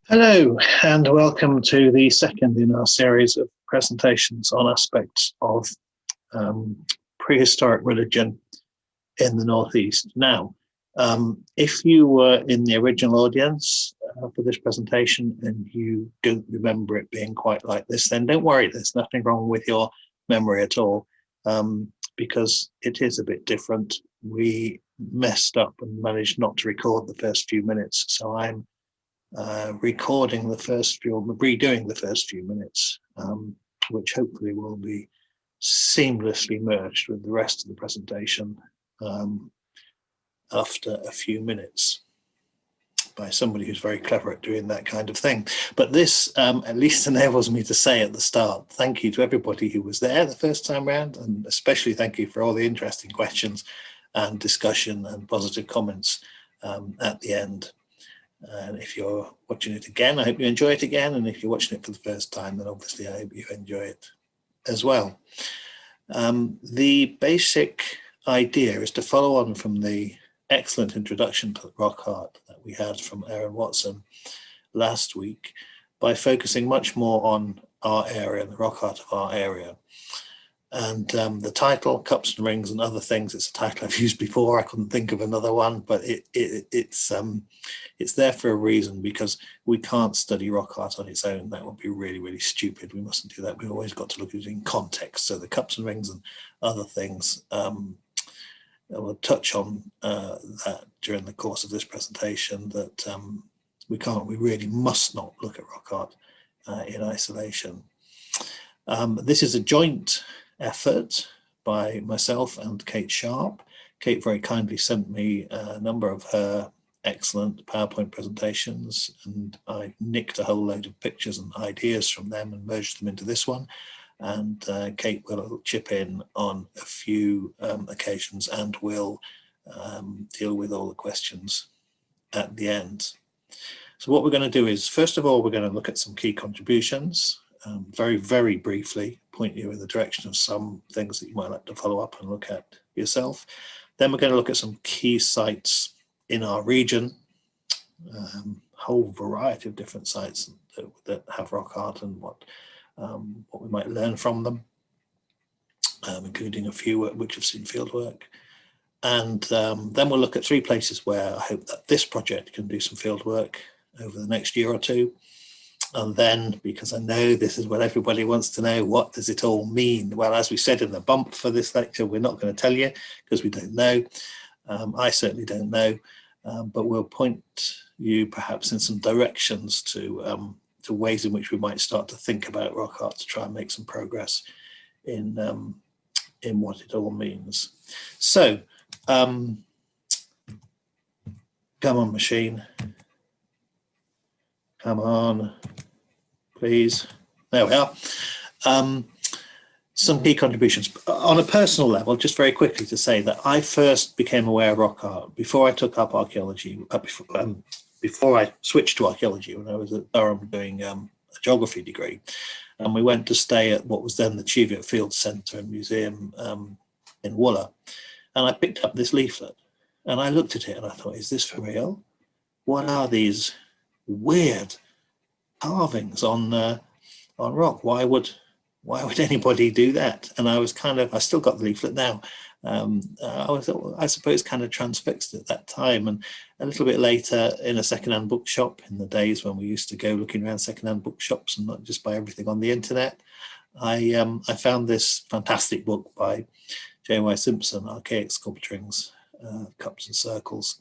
Hello, and welcome to the second in our series of presentations on aspects of um, prehistoric religion in the Northeast. Now, if you were in the original audience for this presentation and you don't remember it being quite like this, then don't worry, there's nothing wrong with your memory at all, because it is a bit different. We messed up and managed not to record the first few minutes, so I'm redoing the first few minutes, which hopefully will be seamlessly merged with the rest of the presentation after a few minutes by somebody who's very clever at doing that kind of thing. But this at least enables me to say at the start, thank you to everybody who was there the first time round, and especially thank you for all the interesting questions and discussion and positive comments at the end. And if you're watching it again, I hope you enjoy it again. And if you're watching it for the first time, then obviously I hope you enjoy it as well. The basic idea is to follow on from the excellent introduction to rock art that we had from Aaron Watson last week by focusing much more on our area, the rock art of our area. And the title, Cups and Rings and Other Things, it's a title I've used before. I couldn't think of another one, but it's there for a reason, because we can't study rock art on its own. That would be really, really stupid. We mustn't do that. We've always got to look at it in context. So the Cups and Rings and Other Things, we'll touch on that during the course of this presentation, that we really must not look at rock art in isolation. This is a joint effort by myself and Kate Sharpe. Kate very kindly sent me a number of her excellent PowerPoint presentations, and I nicked a whole load of pictures and ideas from them and merged them into this one. And Kate will chip in on a few occasions and will deal with all the questions at the end. So what we're going to do is, first of all, we're going to look at some key contributions. Very, very briefly point you in the direction of some things that you might like to follow up and look at yourself. Then we're going to look at some key sites in our region, whole variety of different sites that have rock art, and what we might learn from them, including a few which have seen field work. And then we'll look at 3 places where I hope that this project can do some field work over the next year or two. And then, because I know this is what everybody wants to know, what does it all mean? Well, as we said in the bump for this lecture, we're not going to tell you because we don't know. I certainly don't know, but we'll point you perhaps in some directions to ways in which we might start to think about rock art to try and make some progress in what it all means. So, come on, machine. Come on. Please. There we are. Some key contributions. On a personal level, just very quickly to say that I first became aware of rock art before I took up archaeology, before I switched to archaeology when I was at Durham doing a geography degree. And we went to stay at what was then the Cheviot Field Centre and Museum in Wooler. And I picked up this leaflet and I looked at it and I thought, is this for real? What are these weird carvings on rock? Why would anybody do that? And I still got the leaflet now. I was, I suppose, kind of transfixed at that time. And a little bit later, in a secondhand bookshop, in the days when we used to go looking around secondhand bookshops and not just buy everything on the internet, I found this fantastic book by J.Y. Simpson, Archaic Sculpturings, Cups and Circles,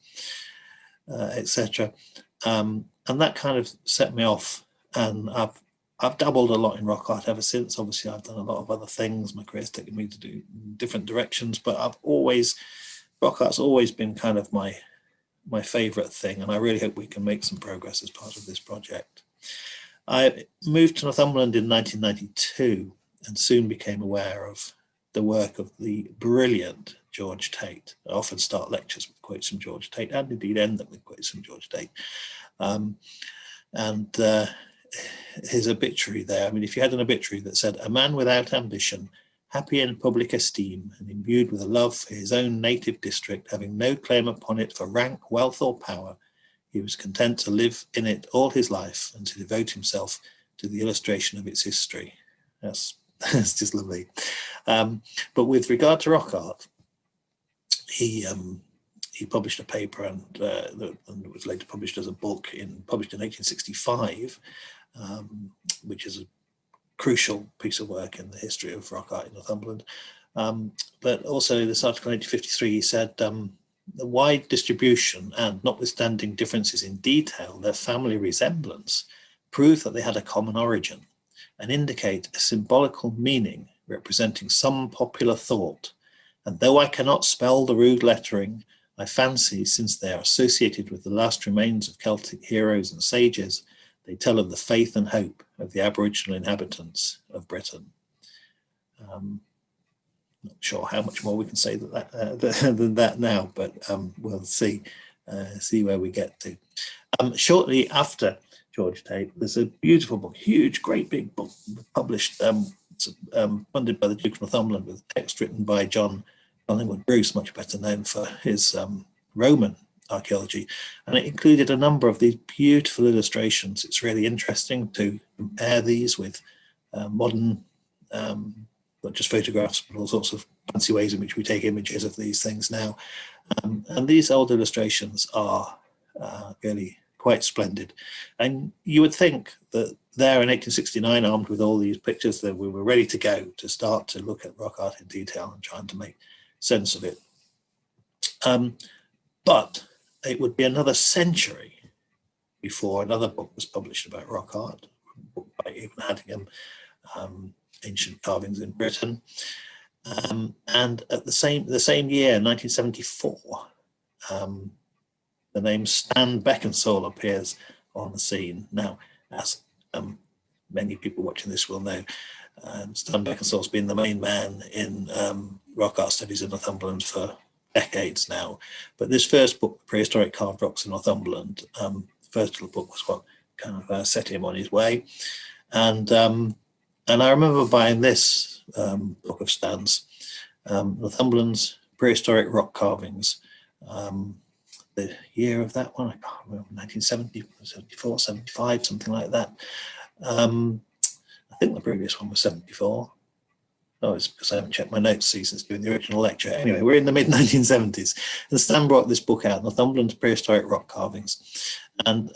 etc. And that kind of set me off. And I've dabbled a lot in rock art ever since. Obviously, I've done a lot of other things. My career's taken me to do different directions, but rock art's always been kind of my favorite thing. And I really hope we can make some progress as part of this project. I moved to Northumberland in 1992 and soon became aware of the work of the brilliant George Tate. I often start lectures with quotes from George Tate and indeed end them with quotes from George Tate. His obituary there, I mean, if you had an obituary that said, a man without ambition, happy in public esteem, and imbued with a love for his own native district, having no claim upon it for rank, wealth, or power, He was content to live in it all his life and to devote himself to the illustration of its history. That's just lovely. But with regard to rock art, he published a paper and it was later published as a book, published in 1865, which is a crucial piece of work in the history of rock art in Northumberland. But also in this article in 1853, he said, the wide distribution and notwithstanding differences in detail, their family resemblance prove that they had a common origin and indicate a symbolical meaning representing some popular thought. And though I cannot spell the rude lettering, I fancy, since they are associated with the last remains of Celtic heroes and sages, they tell of the faith and hope of the Aboriginal inhabitants of Britain. Not sure how much more we can say than that now, but we'll see where we get to. Shortly after George Tate, there's a beautiful book, huge, great big book, published, funded by the Duke of Northumberland, with text written by John Collingwood Bruce, much better known for his Roman archaeology, and it included a number of these beautiful illustrations. It's really interesting to compare these with modern, not just photographs, but all sorts of fancy ways in which we take images of these things now. And these old illustrations are really quite splendid. And you would think that there in 1869, armed with all these pictures, that we were ready to go to start to look at rock art in detail and trying to make sense of it. But it would be another century before another book was published about rock art, a book by Eben Haddingham, Ancient Carvings in Britain. And at the same year, 1974, the name Stan Beckinsale appears on the scene. Now, as many people watching this will know, Stan Beckinsale's been the main man in rock art studies in Northumberland for decades now. But this first book, Prehistoric Carved Rocks in Northumberland, the first little book was what kind of set him on his way. And I remember buying this book of Stan's, Northumberland's Prehistoric Rock Carvings. The year of that one, I can't remember, 1970, 74, 75, something like that. I think the previous one was 74. Oh, it's because I haven't checked my notes since doing the original lecture. Anyway, we're in the mid-1970s, and Stan brought this book out, Northumberland's Prehistoric Rock Carvings, and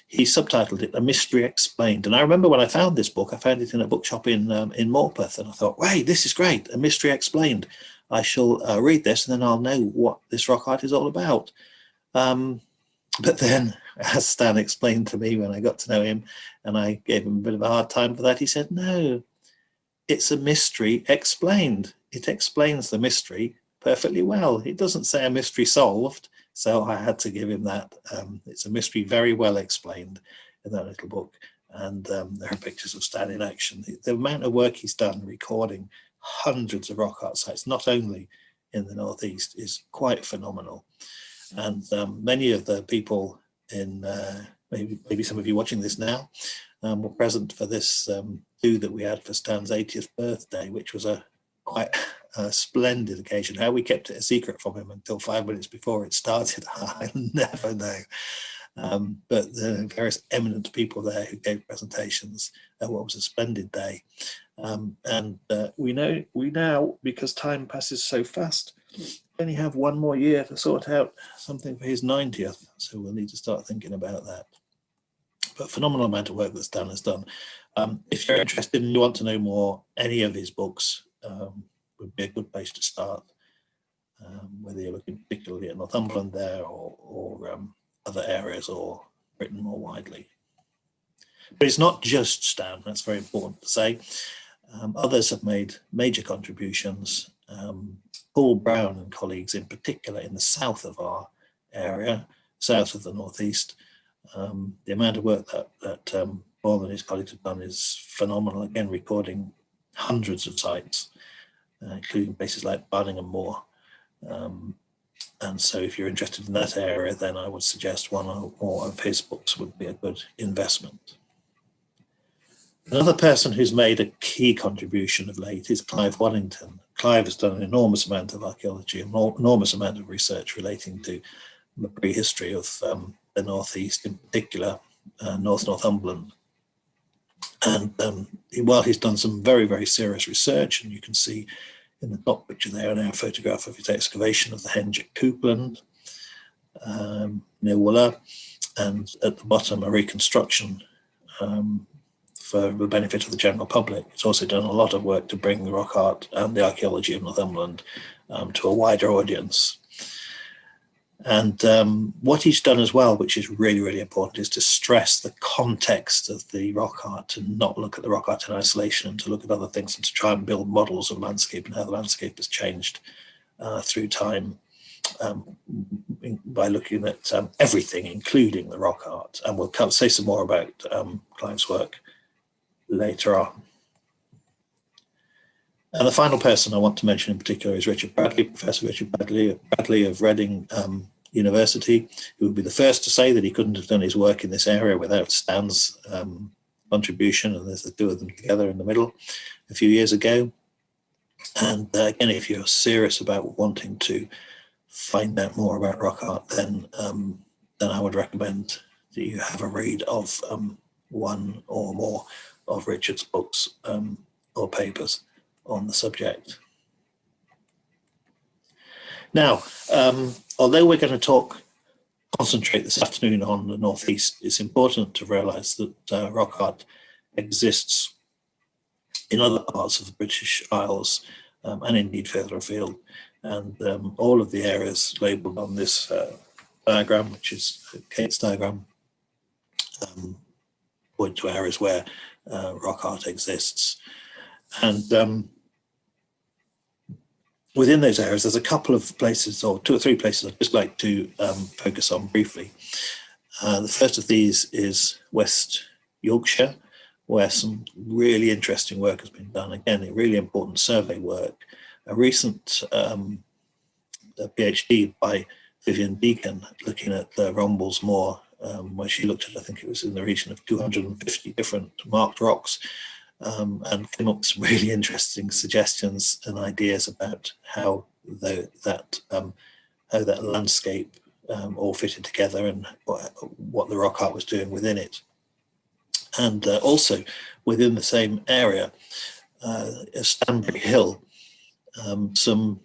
he subtitled it A Mystery Explained. And I remember when I found this book, I found it in a bookshop in Morpeth, and I thought, hey, this is great, A Mystery Explained. I shall read this, and then I'll know what this rock art is all about. But then, as Stan explained to me when I got to know him, and I gave him a bit of a hard time for that, he said, no, it's a mystery explained. It explains the mystery perfectly well. It doesn't say a mystery solved, so I had to give him that. It's a mystery very well explained in that little book, and there are pictures of Stan in action. The amount of work he's done recording hundreds of rock art sites, not only in the Northeast, is quite phenomenal. And many of the people in, maybe some of you watching this now, were present for this do that we had for Stan's 80th birthday, which was a quite splendid occasion. How we kept it a secret from him until 5 minutes before it started, I never know. But the various eminent people there who gave presentations, what was a splendid day. And we now, because time passes so fast, only have one more year to sort out something for his 90th. So we'll need to start thinking about that. But phenomenal amount of work that Stan has done. If you're interested and you want to know more, any of his books would be a good place to start, whether you're looking particularly at Northumberland there or other areas or Britain more widely. But it's not just Stan, that's very important to say. Others have made major contributions. Paul Brown and colleagues in particular in the south of our area, south of the Northeast. The amount of work that Paul and his colleagues have done is phenomenal, again recording hundreds of sites, including places like Barningham Moor. And so if you're interested in that area, then I would suggest one or more of his books would be a good investment. Another person who's made a key contribution of late is Clive Waddington. Clive has done an enormous amount of archaeology, an enormous amount of research relating to the prehistory of the northeast, in particular Northumberland. And while he's done some very, very serious research, and you can see in the top picture there an air photograph of his excavation of the henge at Coupland near Wooler, and at the bottom a reconstruction for the benefit of the general public. He's also done a lot of work to bring the rock art and the archaeology of Northumberland to a wider audience. And what he's done as well, which is really, really important, is to stress the context of the rock art and not look at the rock art in isolation, and to look at other things and to try and build models of landscape and how the landscape has changed through time by looking at everything, including the rock art. And we'll say some more about Clive's work later on. And the final person I want to mention in particular is Richard Bradley, Professor Richard Bradley of Reading University, who would be the first to say that he couldn't have done his work in this area without Stan's contribution, and there's the two of them together in the middle a few years ago. And again, if you're serious about wanting to find out more about rock art, then I would recommend that you have a read of one or more of Richard's books or papers on the subject. Now, although we're going to concentrate this afternoon on the Northeast, it's important to realise that rock art exists in other parts of the British Isles and indeed further afield. And all of the areas labelled on this diagram, which is Kate's diagram, point to areas where rock art exists. And within those areas, there's a couple of places, or two or three places I'd just like to focus on briefly. The first of these is West Yorkshire, where some really interesting work has been done. Again, a really important survey work. A recent PhD by Vivian Deacon looking at the Rombles Moor, where she looked at, I think it was in the region of 250 different marked rocks, and came up with some really interesting suggestions and ideas about how that landscape all fitted together and what the rock art was doing within it. And also within the same area, Stanbury Hill, some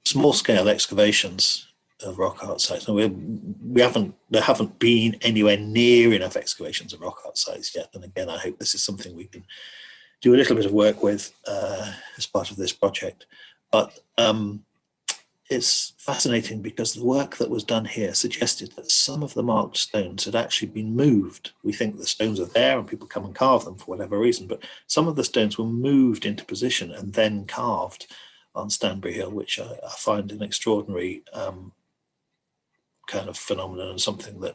small-scale excavations of rock art sites. And there haven't been anywhere near enough excavations of rock art sites yet. And again, I hope this is something we can do a little bit of work with as part of this project. But it's fascinating because the work that was done here suggested that some of the marked stones had actually been moved. We think the stones are there and people come and carve them for whatever reason, but some of the stones were moved into position and then carved on Stanbury Hill, which I find an extraordinary kind of phenomenon, and something that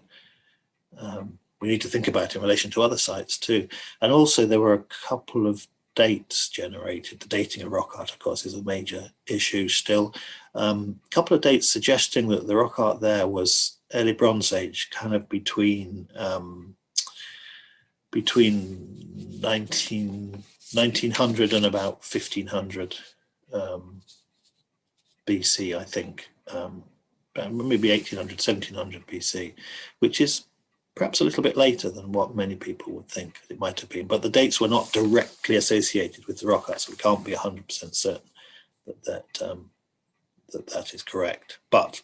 we need to think about in relation to other sites too. And also there were a couple of dates generated. The dating of rock art, of course, is a major issue still. A couple of dates suggesting that the rock art there was early Bronze Age, kind of between 1900 and about 1500 BC, I think, maybe 1800, 1700 BC, which is perhaps a little bit later than what many people would think it might have been. But the dates were not directly associated with the rock art, so we can't be 100% certain that is correct. But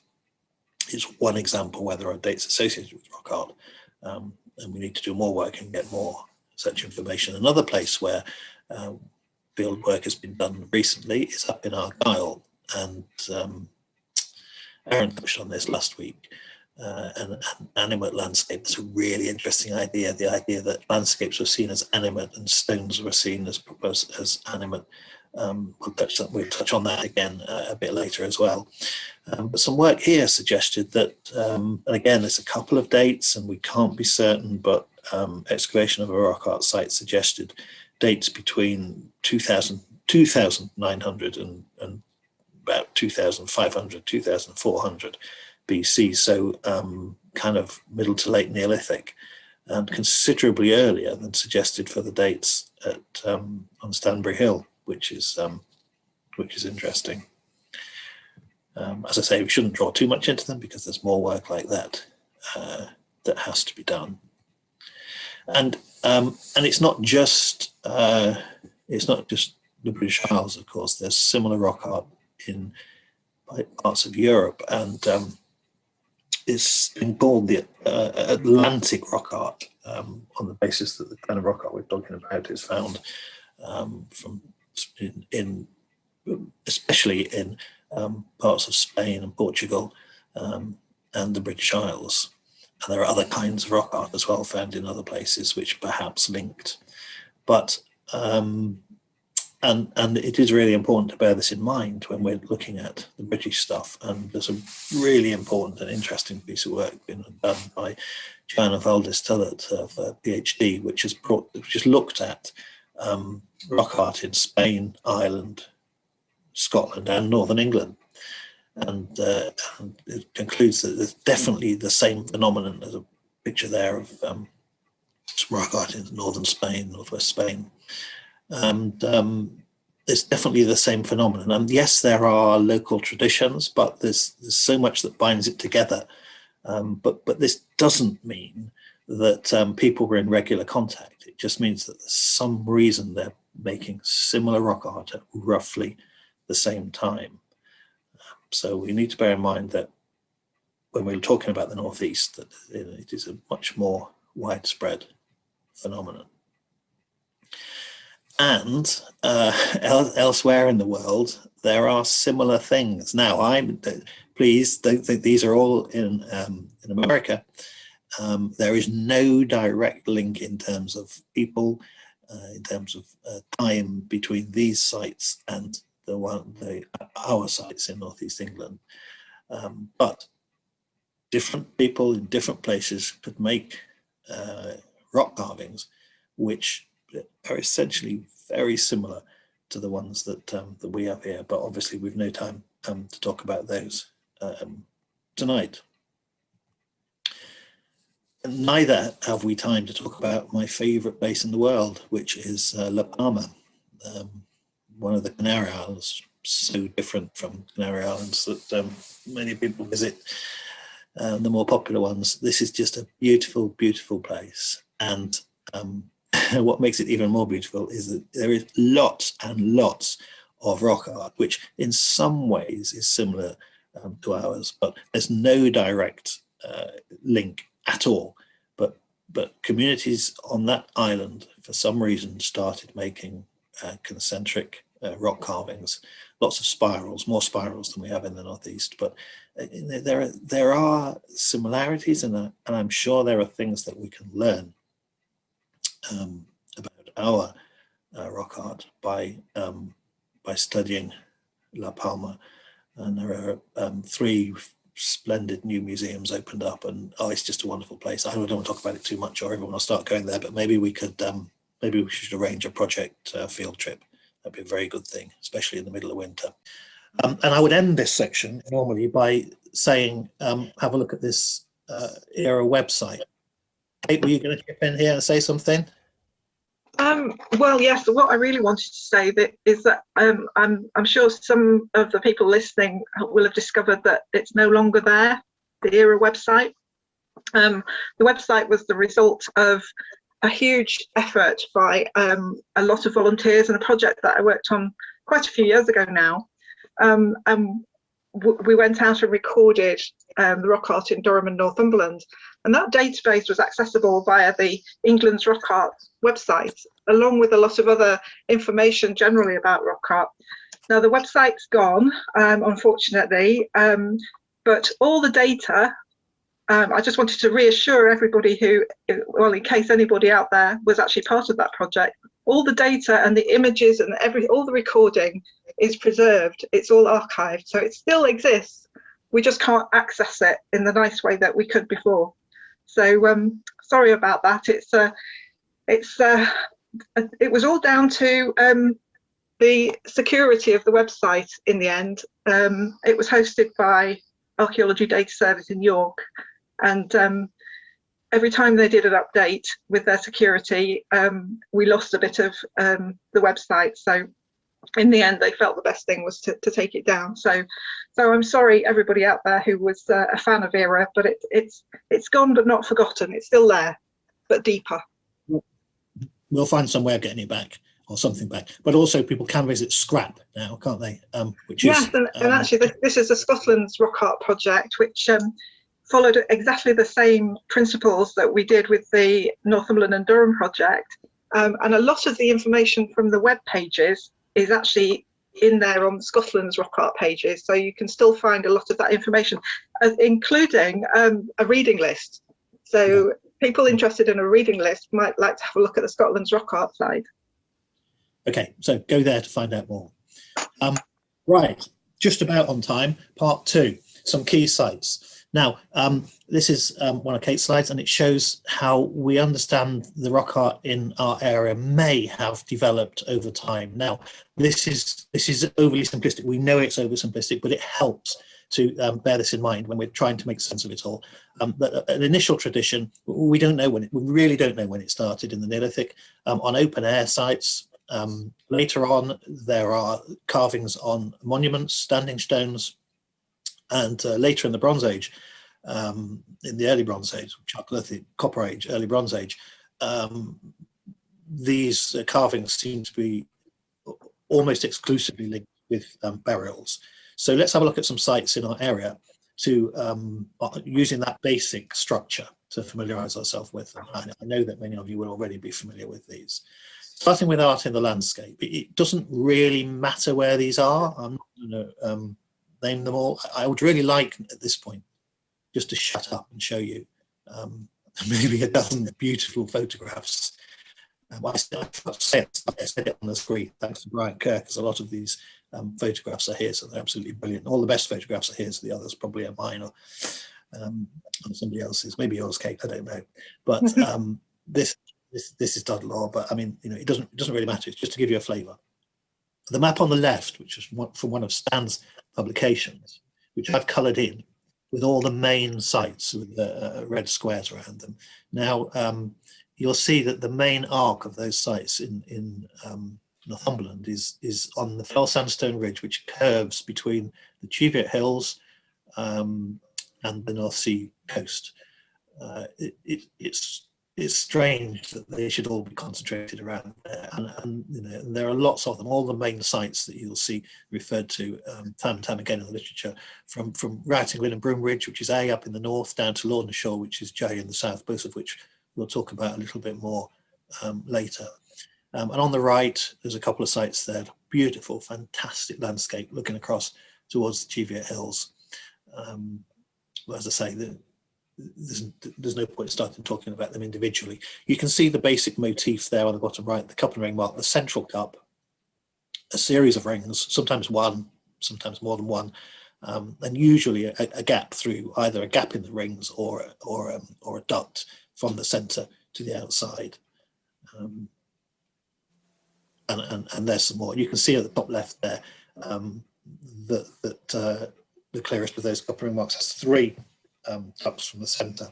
it's one example where there are dates associated with rock art, and we need to do more work and get more such information. Another place where field work has been done recently is up in Argyll, and Aaron touched on this last week. An animate landscape. That's a really interesting idea. The idea that landscapes were seen as animate and stones were seen as animate. We'll touch on that again a bit later as well. But some work here suggested that, and again, there's a couple of dates and we can't be certain, but excavation of a rock art site suggested dates between 2900 and about 2500, 2400 BC, so kind of middle to late Neolithic, and considerably earlier than suggested for the dates on Stanbury Hill, which is interesting. As I say, we shouldn't draw too much into them because there's more work like that that has to be done. And it's not just the British Isles, of course. There's similar rock art in parts of Europe, and it's been called the Atlantic rock art on the basis that the kind of rock art we're talking about is found especially in parts of Spain and Portugal and the British Isles. And there are other kinds of rock art as well found in other places which perhaps linked. But and it is really important to bear this in mind when we're looking at the British stuff. And there's a really important and interesting piece of work been done by Joanna Valdez-Tillett of a PhD, which has looked at rock art in Spain, Ireland, Scotland, and Northern England. And it concludes that there's definitely the same phenomenon. There's a picture there of some rock art in northern Spain, northwest Spain. And it's definitely the same phenomenon. And yes, there are local traditions, but there's so much that binds it together. But this doesn't mean that people were in regular contact. It just means that there's some reason they're making similar rock art at roughly the same time. So we need to bear in mind that when we're talking about the Northeast, that it is a much more widespread phenomenon. And elsewhere in the world, there are similar things. Now, please don't think these are all in America. There is no direct link in terms of people, in terms of time between these sites and our sites in Northeast England. But different people in different places could make rock carvings which are essentially very similar to the ones that we have here, but obviously we've no time to talk about those tonight. And neither have we time to talk about my favorite place in the world, which is La Palma, one of the Canary Islands, so different from Canary Islands that many people visit, the more popular ones. This is just a beautiful, beautiful place. And what makes it even more beautiful is that there is lots and lots of rock art, which in some ways is similar to ours, but there's no direct link at all. But communities on that island, for some reason, started making concentric rock carvings, lots of spirals, more spirals than we have in the Northeast. But there are similarities, and I'm sure there are things that we can learn about our rock art by studying La Palma. And there are 3 splendid new museums opened up, and it's just a wonderful place. I don't want to talk about it too much, or everyone will start going there. But maybe we could, maybe we should arrange a project field trip. That'd be a very good thing, especially in the middle of winter. And I would end this section normally by saying, have a look at this ERA website. Kate, were you going to chip in here and say something? Well, yes. What I really wanted to say is that I'm sure some of the people listening will have discovered that it's no longer there, the ERA website. The website was the result of a huge effort by a lot of volunteers and a project that I worked on quite a few years ago now. We went out and recorded the rock art in Durham and Northumberland, and that database was accessible via the England's Rock Art website, along with a lot of other information generally about rock art. Now the website's gone, unfortunately, but all the data, I just wanted to reassure everybody who, well, in case anybody out there was actually part of that project, all the data and the images and all the recording is preserved. It's all archived, so it still exists. We just can't access it in the nice way that we could before. So sorry about that. It was all down to the security of the website in the end. It was hosted by Archaeology Data Service in York, and every time they did an update with their security, we lost a bit of the website. So in the end, they felt the best thing was to take it down. So I'm sorry, everybody out there who was a fan of Era, but it's gone but not forgotten. It's still there, but deeper. We'll find some way of getting it back, or something back. But also, people can visit Scrap now, can't they? Which yes, is, and actually, this is a Scotland's rock art project, which followed exactly the same principles that we did with the Northumberland and Durham project. And a lot of the information from the web pages is actually in there on Scotland's rock art pages, so you can still find a lot of that information, including a reading list. So people interested in a reading list might like to have a look at the Scotland's rock art side. Okay, so go there to find out more. Right, just about on time, part 2, some key sites. Now, this is one of Kate's slides, and it shows how we understand the rock art in our area may have developed over time. Now, this is overly simplistic. We know it's oversimplistic, but it helps to bear this in mind when we're trying to make sense of it all. But an initial tradition, we don't know when we really don't know when it started in the Neolithic. On open air sites. Later on, there are carvings on monuments, standing stones. And later in the Bronze Age, in the early Bronze Age, Chalcolithic, Copper Age, early Bronze Age, these carvings seem to be almost exclusively linked with burials. So let's have a look at some sites in our area to using that basic structure to familiarise ourselves with them. I know that many of you will already be familiar with these. Starting with art in the landscape, it doesn't really matter where these are. I'm not going to name them all. I would really like at this point just to shut up and show you maybe a dozen beautiful photographs. I said it on the screen thanks to Brian Kirk, because a lot of these photographs are his, and they're absolutely brilliant. All the best photographs are his, the others probably are mine or somebody else's, maybe yours, Kate, I don't know. But this is done law, but I mean, you know, it doesn't really matter. It's just to give you a flavour. The map on the left, which is from one of Stan's publications, which I've coloured in with all the main sites with red squares around them. Now, you'll see that the main arc of those sites in Northumberland is on the Fell Sandstone Ridge, which curves between the Cheviot Hills and the North Sea coast. It's strange that they should all be concentrated around there, and you know, there are lots of them. All the main sites that you'll see referred to time and time again in the literature, from Wrightington and Broom Ridge, which is A up in the north, down to Lorna Shore, which is J in the south, both of which we'll talk about a little bit more later. And on the right, there's a couple of sites there, beautiful, fantastic landscape looking across towards the Cheviot Hills. Well, as I say, there's no point starting talking about them individually. You can see the basic motif there on the bottom right, the cup and ring mark, the central cup, a series of rings, sometimes one, sometimes more than one, and usually a gap through, either a gap in the rings or a duct from the centre to the outside. And there's some more. You can see at the top left there that the clearest of those cup and ring marks has 3 cups from the centre,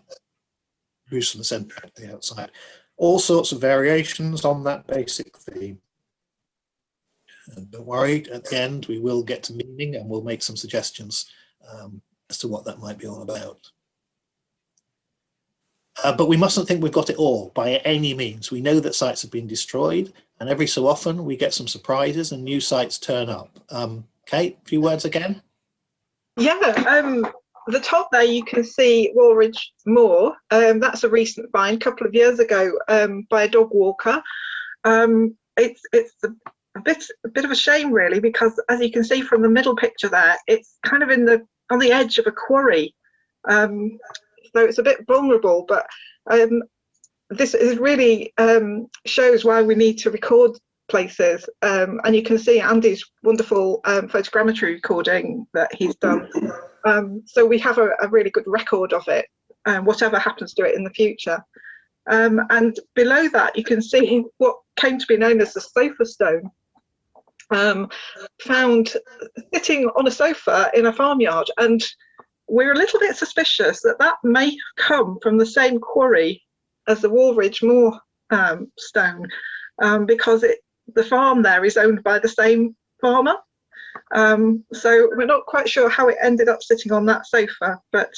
grooves from the centre to the outside. All sorts of variations on that basic theme. And don't worry, at the end we will get to meaning and we'll make some suggestions as to what that might be all about. But we mustn't think we've got it all by any means. We know that sites have been destroyed, and every so often we get some surprises and new sites turn up. Kate, a few words again? Yeah, the top there you can see Woolridge Moor. That's a recent find, a couple of years ago, by a dog walker. It's a bit of a shame really, because as you can see from the middle picture there, it's kind of on the edge of a quarry. So it's a bit vulnerable, but this is really shows why we need to record places, and you can see Andy's wonderful photogrammetry recording that he's done. So we have a really good record of it, whatever happens to it in the future. And below that you can see what came to be known as the sofa stone, found sitting on a sofa in a farmyard, and we're a little bit suspicious that that may have come from the same quarry as the Woolridge Moor stone, because the farm there is owned by the same farmer. So we're not quite sure how it ended up sitting on that sofa, but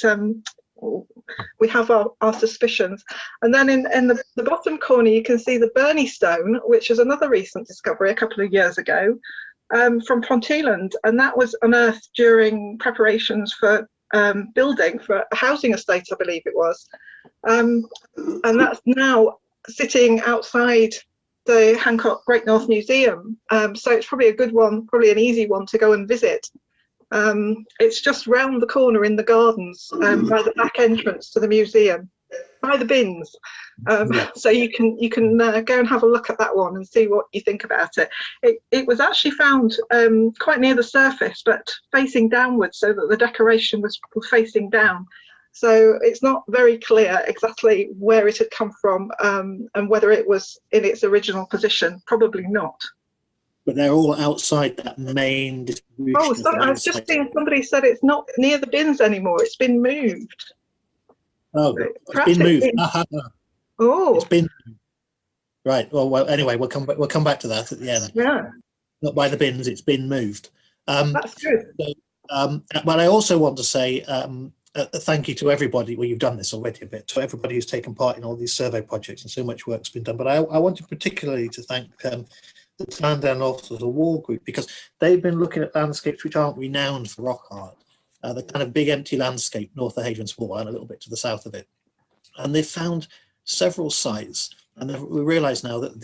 we have our suspicions. And then in the bottom corner, you can see the Burney stone, which is another recent discovery a couple of years ago, from Ponteland. And that was unearthed during preparations for building for a housing estate, I believe it was. And that's now sitting outside the Hancock Great North Museum. So it's probably a good one, probably an easy one to go and visit. It's just round the corner in the gardens, by the back entrance to the museum, by the bins. So you can go and have a look at that one and see what you think about it. It was actually found quite near the surface, but facing downwards, so that the decoration was facing down. So it's not very clear exactly where it had come from, and whether it was in its original position. Probably not. But they're all outside that main distribution. Oh, sorry, I was just seeing somebody said it's not near the bins anymore. It's been moved. Oh, it's been moved. Oh, it's been right. Well, anyway, we'll come back to that at the end. Yeah, Not by the bins. It's been moved. That's good. So, but I also want to say thank you to everybody. Well, you've done this already a bit. To everybody who's taken part in all these survey projects, and so much work's been done. But I wanted particularly to thank the Sandown North of the Wall group, because they've been looking at landscapes which aren't renowned for rock art. The kind of big empty landscape north of Hadrian's Wall and a little bit to the south of it. And they've found several sites, and we realise now that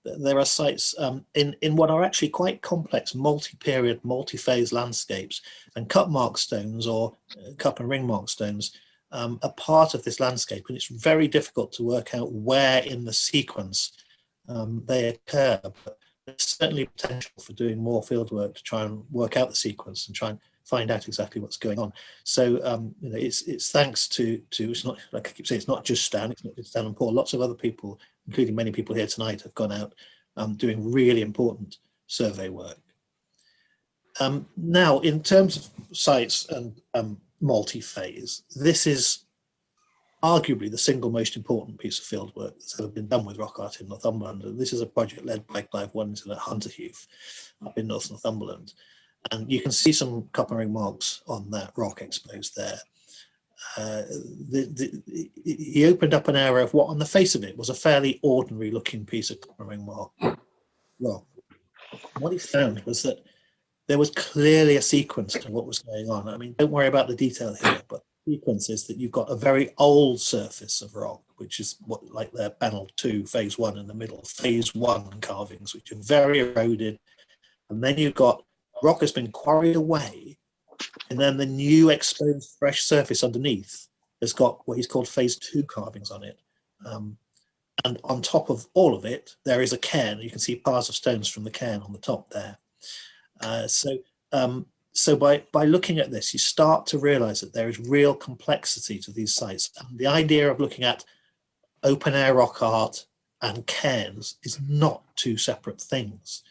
there are sites in what are actually quite complex multi-period, multi-phase landscapes, and cut mark stones or cup and ring mark stones are part of this landscape, and it's very difficult to work out where in the sequence they occur. But there's certainly potential for doing more field work to try and work out the sequence and try and find out exactly what's going on. So you know, it's thanks to it's not, like I keep saying, it's not just Stan, it's not just Stan and Paul. Lots of other people, including many people here tonight, have gone out doing really important survey work. Now, in terms of sites and multi-phase, this is arguably the single most important piece of field work that's ever been done with rock art in Northumberland. And this is a project led by Clive Wellington at Hunterheath up in North Northumberland. And you can see some copper ring marks on that rock exposed there. He opened up an area of what on the face of it was a fairly ordinary looking piece of copper ring mark rock. What he found was that there was clearly a sequence to what was going on. I mean, don't worry about the detail here, but the sequence is that you've got a very old surface of rock, which is what, like their panel 2, phase 1 in the middle, phase 1 carvings, which are very eroded. And then you've got rock has been quarried away, and then the new exposed fresh surface underneath has got what he's called phase 2 carvings on it. And on top of all of it, there is a cairn. You can see piles of stones from the cairn on the top there. So by looking at this, you start to realize that there is real complexity to these sites. And the idea of looking at open air rock art and cairns is not two separate things.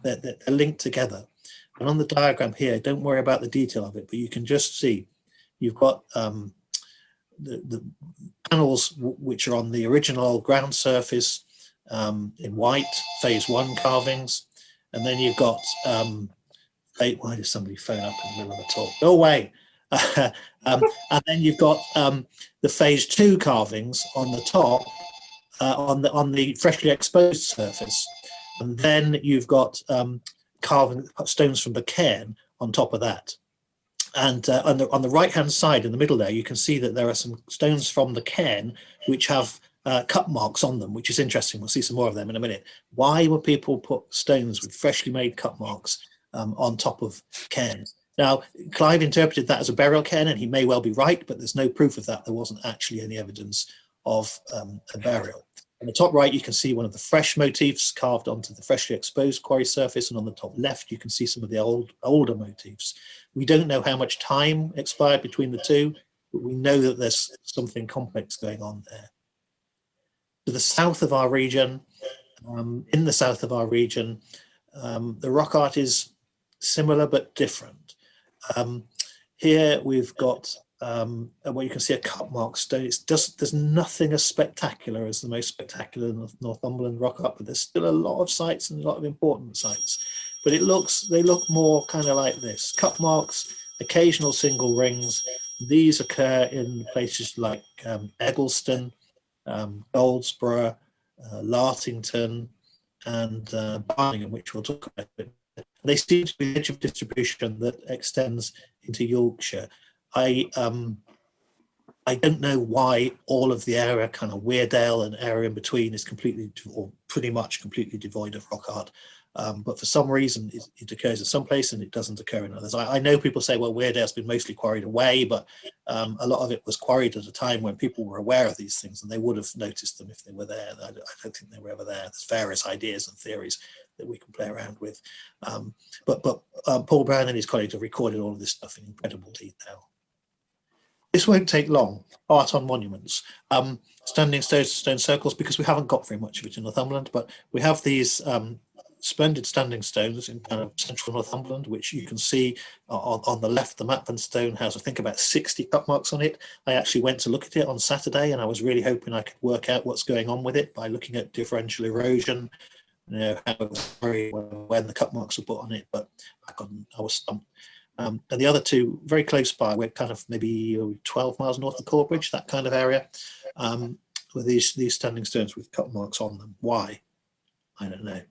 They're linked together. And on the diagram here, don't worry about the detail of it, but you can just see you've got the panels which are on the original ground surface in white, phase 1 carvings, and then you've got why does somebody phone up in the middle of a talk? Go away. And then you've got the phase 2 carvings on the top, on the freshly exposed surface, and then you've got carving stones from the cairn on top of that. And on the right hand side in the middle there, you can see that there are some stones from the cairn which have cut marks on them, which is interesting. We'll see some more of them in a minute. Why would people put stones with freshly made cut marks on top of cairns? Now, Clive interpreted that as a burial cairn, and he may well be right, but there's no proof of that. There wasn't actually any evidence of a burial. On the top right, you can see one of the fresh motifs carved onto the freshly exposed quarry surface, and on the top left, you can see some of the older motifs. We don't know how much time expired between the two, but we know that there's something complex going on there. To the south of our region, in the south of our region, the rock art is similar but different. Here we've got and where you can see a cut mark stone. It's just, there's nothing as spectacular as the most spectacular Northumberland rock art, but there's still a lot of sites and a lot of important sites. But they look more kind of like this: cut marks, occasional single rings. These occur in places like Eggleston, Goldsborough, Lartington, and Barningham, which we'll talk about. They seem to be the edge of distribution that extends into Yorkshire. I don't know why all of the area, kind of Weardale and area in between, is completely or pretty much completely devoid of rock art. But for some reason, it occurs in some places and it doesn't occur in others. I know people say, well, Weardale's been mostly quarried away, but a lot of it was quarried at a time when people were aware of these things and they would have noticed them if they were there. I don't think they were ever there. There's various ideas and theories that we can play around with. But Paul Brown and his colleagues have recorded all of this stuff in incredible detail. This won't take long. Art on monuments. Standing stones, stone circles, because we haven't got very much of it in Northumberland, but we have these splendid standing stones in kind of central Northumberland, which you can see on the left. The Mapman stone has, I think, about 60 cut marks on it. I actually went to look at it on Saturday, and I was really hoping I could work out what's going on with it by looking at differential erosion, you know, how it was when the cut marks were put on it, but I was stumped. And the other two very close by, we're kind of maybe 12 miles north of Corbridge, that kind of area, with these standing stones with cut marks on them. Why? I don't know.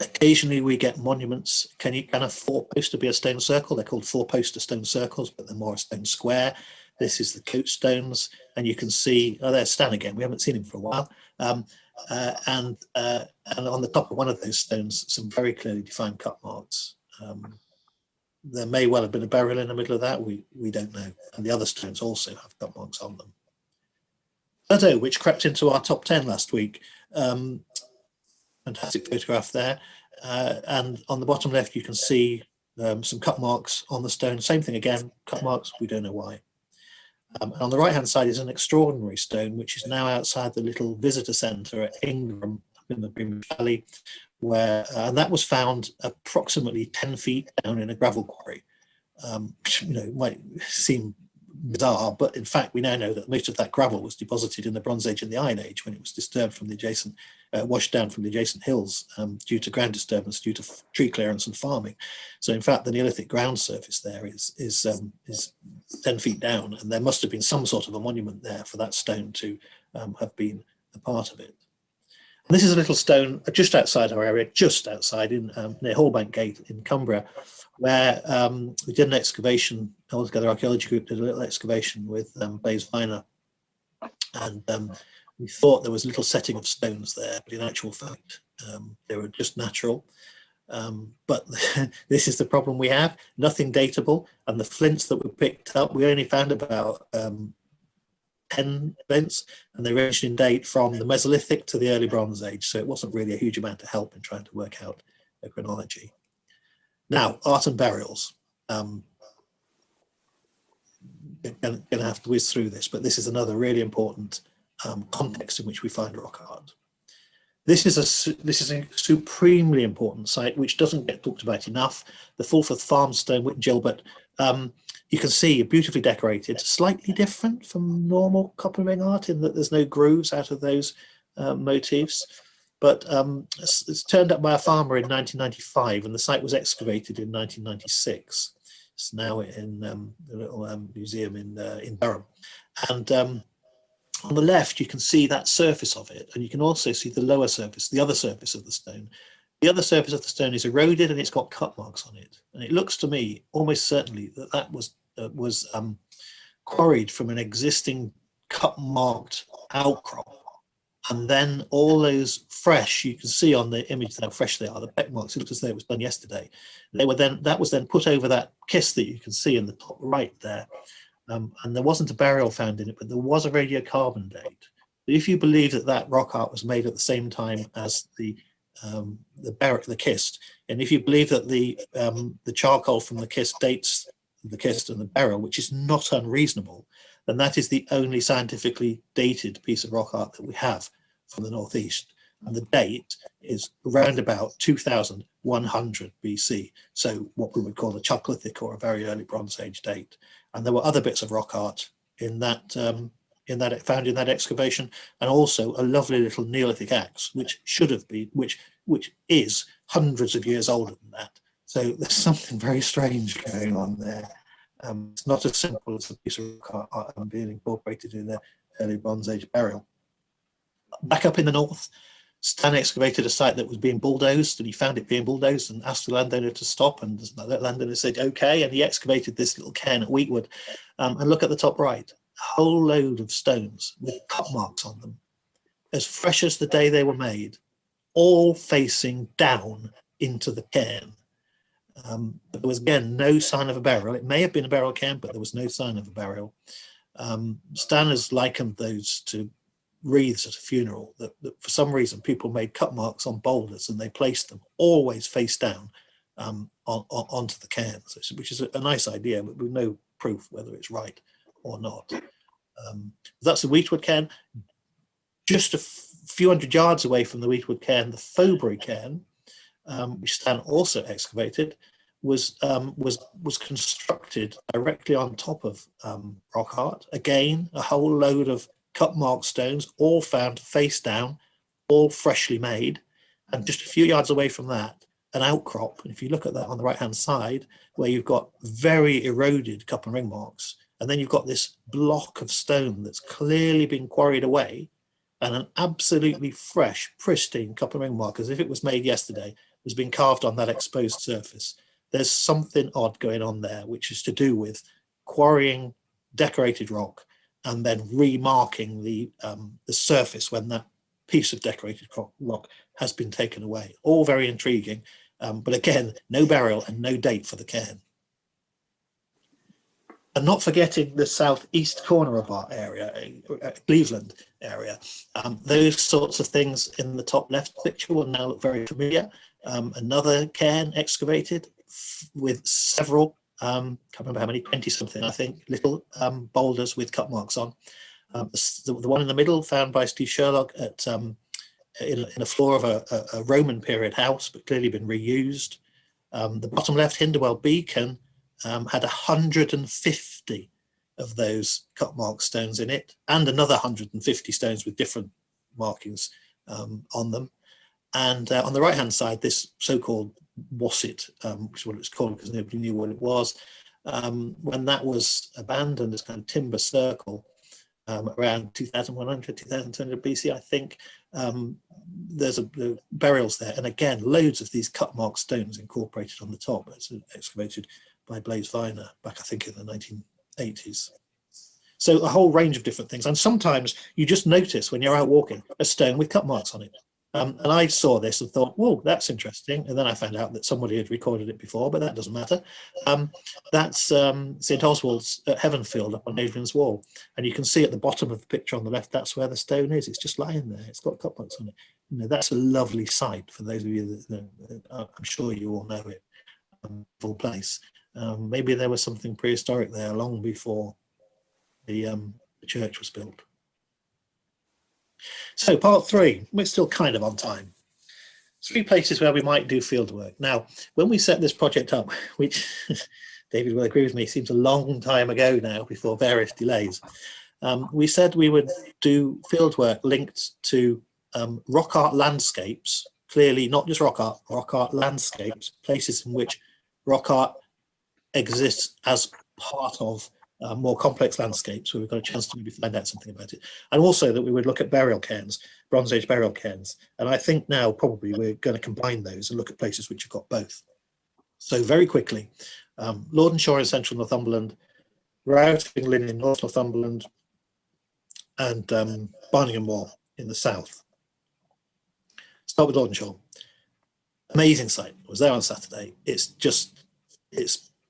Occasionally we get monuments. Can a four-poster be a stone circle? They're called four-poster stone circles, but they're more a stone square. This is the Coat stones, and you can see, oh, there's Stan again. We haven't seen him for a while. And on the top of one of those stones, some very clearly defined cut marks. There may well have been a burial in the middle of that. We don't know. And the other stones also have cut marks on them. Photo, which crept into our top 10 last week. Fantastic photograph there. And on the bottom left, you can see some cut marks on the stone. Same thing again, cut marks, we don't know why. And on the right-hand side is an extraordinary stone, which is now outside the little visitor centre at Ingram in the Green Valley, where and that was found approximately 10 feet down in a gravel quarry. Which, you know, might seem bizarre, but in fact we now know that most of that gravel was deposited in the Bronze Age and the Iron Age when it was disturbed from the adjacent, washed down from the adjacent hills due to ground disturbance, due to tree clearance and farming. So in fact the Neolithic ground surface there is 10 feet down, and there must have been some sort of a monument there for that stone to have been a part of it. And this is a little stone just outside our area, just outside in near Hallbank Gate in Cumbria, where we did an excavation. Altogether Archaeology Group did a little excavation with Blaise Viner, and we thought there was a little setting of stones there, but in actual fact they were just natural. But this is the problem we have: nothing datable, and the flints that were picked up, we only found about 10 flints, and they ranged in date from the Mesolithic to the early Bronze Age, so it wasn't really a huge amount of help in trying to work out a chronology. Now, art and burials. Going to have to whiz through this, but this is another really important context in which we find rock art. This is a supremely important site which doesn't get talked about enough. The Fulforth Farmstone, Whit Gilbert. You can see beautifully decorated, slightly different from normal copper ring art in that there's no grooves out of those motifs. But it's turned up by a farmer in 1995, and the site was excavated in 1996. It's now in the little museum in Durham. And on the left, you can see that surface of it, and you can also see the lower surface, the other surface of the stone. The other surface of the stone is eroded and it's got cut marks on it. And it looks to me almost certainly that that was quarried from an existing cut marked outcrop. And then all those fresh, you can see on the image how fresh they are, the peck marks, it looks as though it was done yesterday. That was then put over that kist that you can see in the top right there. And there wasn't a burial found in it, but there was a radiocarbon date. If you believe that that rock art was made at the same time as the kist, and if you believe that the charcoal from the kist dates the kist and the burial, which is not unreasonable, then that is the only scientifically dated piece of rock art that we have from the northeast. and the date is around about 2100 BC. So what we would call a Chalcolithic or a very early Bronze Age date. And there were other bits of rock art in that found in that excavation, and also a lovely little Neolithic axe, which should have been, which is hundreds of years older than that. So there's something very strange going on there. It's not as simple as a piece of rock art being incorporated in the early Bronze Age burial. Back up in the north, Stan excavated a site that was being bulldozed, and he found it being bulldozed and asked the landowner to stop, and the landowner said okay, and he excavated this little cairn at Wheatwood. And look at the top right, a whole load of stones with cut marks on them, as fresh as the day they were made, all facing down into the cairn. But there was, again, no sign of a burial. It may have been a burial cairn, but there was no sign of a burial. Stan has likened those to wreaths at a funeral, that for some reason people made cut marks on boulders and they placed them always face down onto the cairn, which is a nice idea, but with no proof whether it's right or not. That's the Wheatwood cairn. Just a few hundred yards away from the Wheatwood cairn, the Fowbury cairn, which Stan also excavated, was constructed directly on top of rock art. Again, a whole load of cut mark stones, all found face down, all freshly made. And just a few yards away from that, an outcrop. And if you look at that on the right hand side, where you've got very eroded cup and ring marks, and then you've got this block of stone that's clearly been quarried away, and an absolutely fresh, pristine cup and ring mark, as if it was made yesterday, has been carved on that exposed surface. There's something odd going on there, which is to do with quarrying decorated rock and then remarking the surface when that piece of decorated rock has been taken away. All very intriguing, but again, no burial and no date for the cairn. And not forgetting the southeast corner of our area, Cleveland area. Those sorts of things in the top left picture will now look very familiar. Another cairn excavated with several, can't remember how many, 20 something, I think, little boulders with cut marks on. The one in the middle, found by Steve Sherlock at in a floor of a Roman period house, but clearly been reused. The bottom left, Hinderwell Beacon, had 150 of those cut mark stones in it, and another 150 stones with different markings on them. And on the right hand side, this so-called Wasset, which is what it's called because nobody knew what it was, when that was abandoned as kind of timber circle around 2100, 2200 BC, I think. There's burials there, and again, loads of these cut mark stones incorporated on the top. It's excavated by Blaise Viner back, I think, in the 1980s. So a whole range of different things, and sometimes you just notice when you're out walking a stone with cut marks on it. And I saw this and thought, whoa, that's interesting. And then I found out that somebody had recorded it before, but that doesn't matter. That's St. Oswald's at Heavenfield up on Adrian's Wall. And you can see at the bottom of the picture on the left, that's where the stone is. It's just lying there. It's got cut marks on it. You know, that's a lovely sight for those of you that know. I'm sure you all know it. Full place. Maybe there was something prehistoric there long before the church was built. So part 3, we're still kind of on time. 3 places where we might do field work. Now, when we set this project up, which David will agree with me, seems a long time ago now before various delays, we said we would do field work linked to rock art landscapes, clearly not just rock art landscapes, places in which rock art exists as part of more complex landscapes where we've got a chance to maybe find out something about it. And also that we would look at burial cairns, Bronze Age burial cairns. And I think now probably we're going to combine those and look at places which have got both. So very quickly, Lawdenshire in central Northumberland, Routing Lynn in North Northumberland, and Barningham Moor in the south. Start with Lawdenshire. Amazing site. I was there on Saturday. It's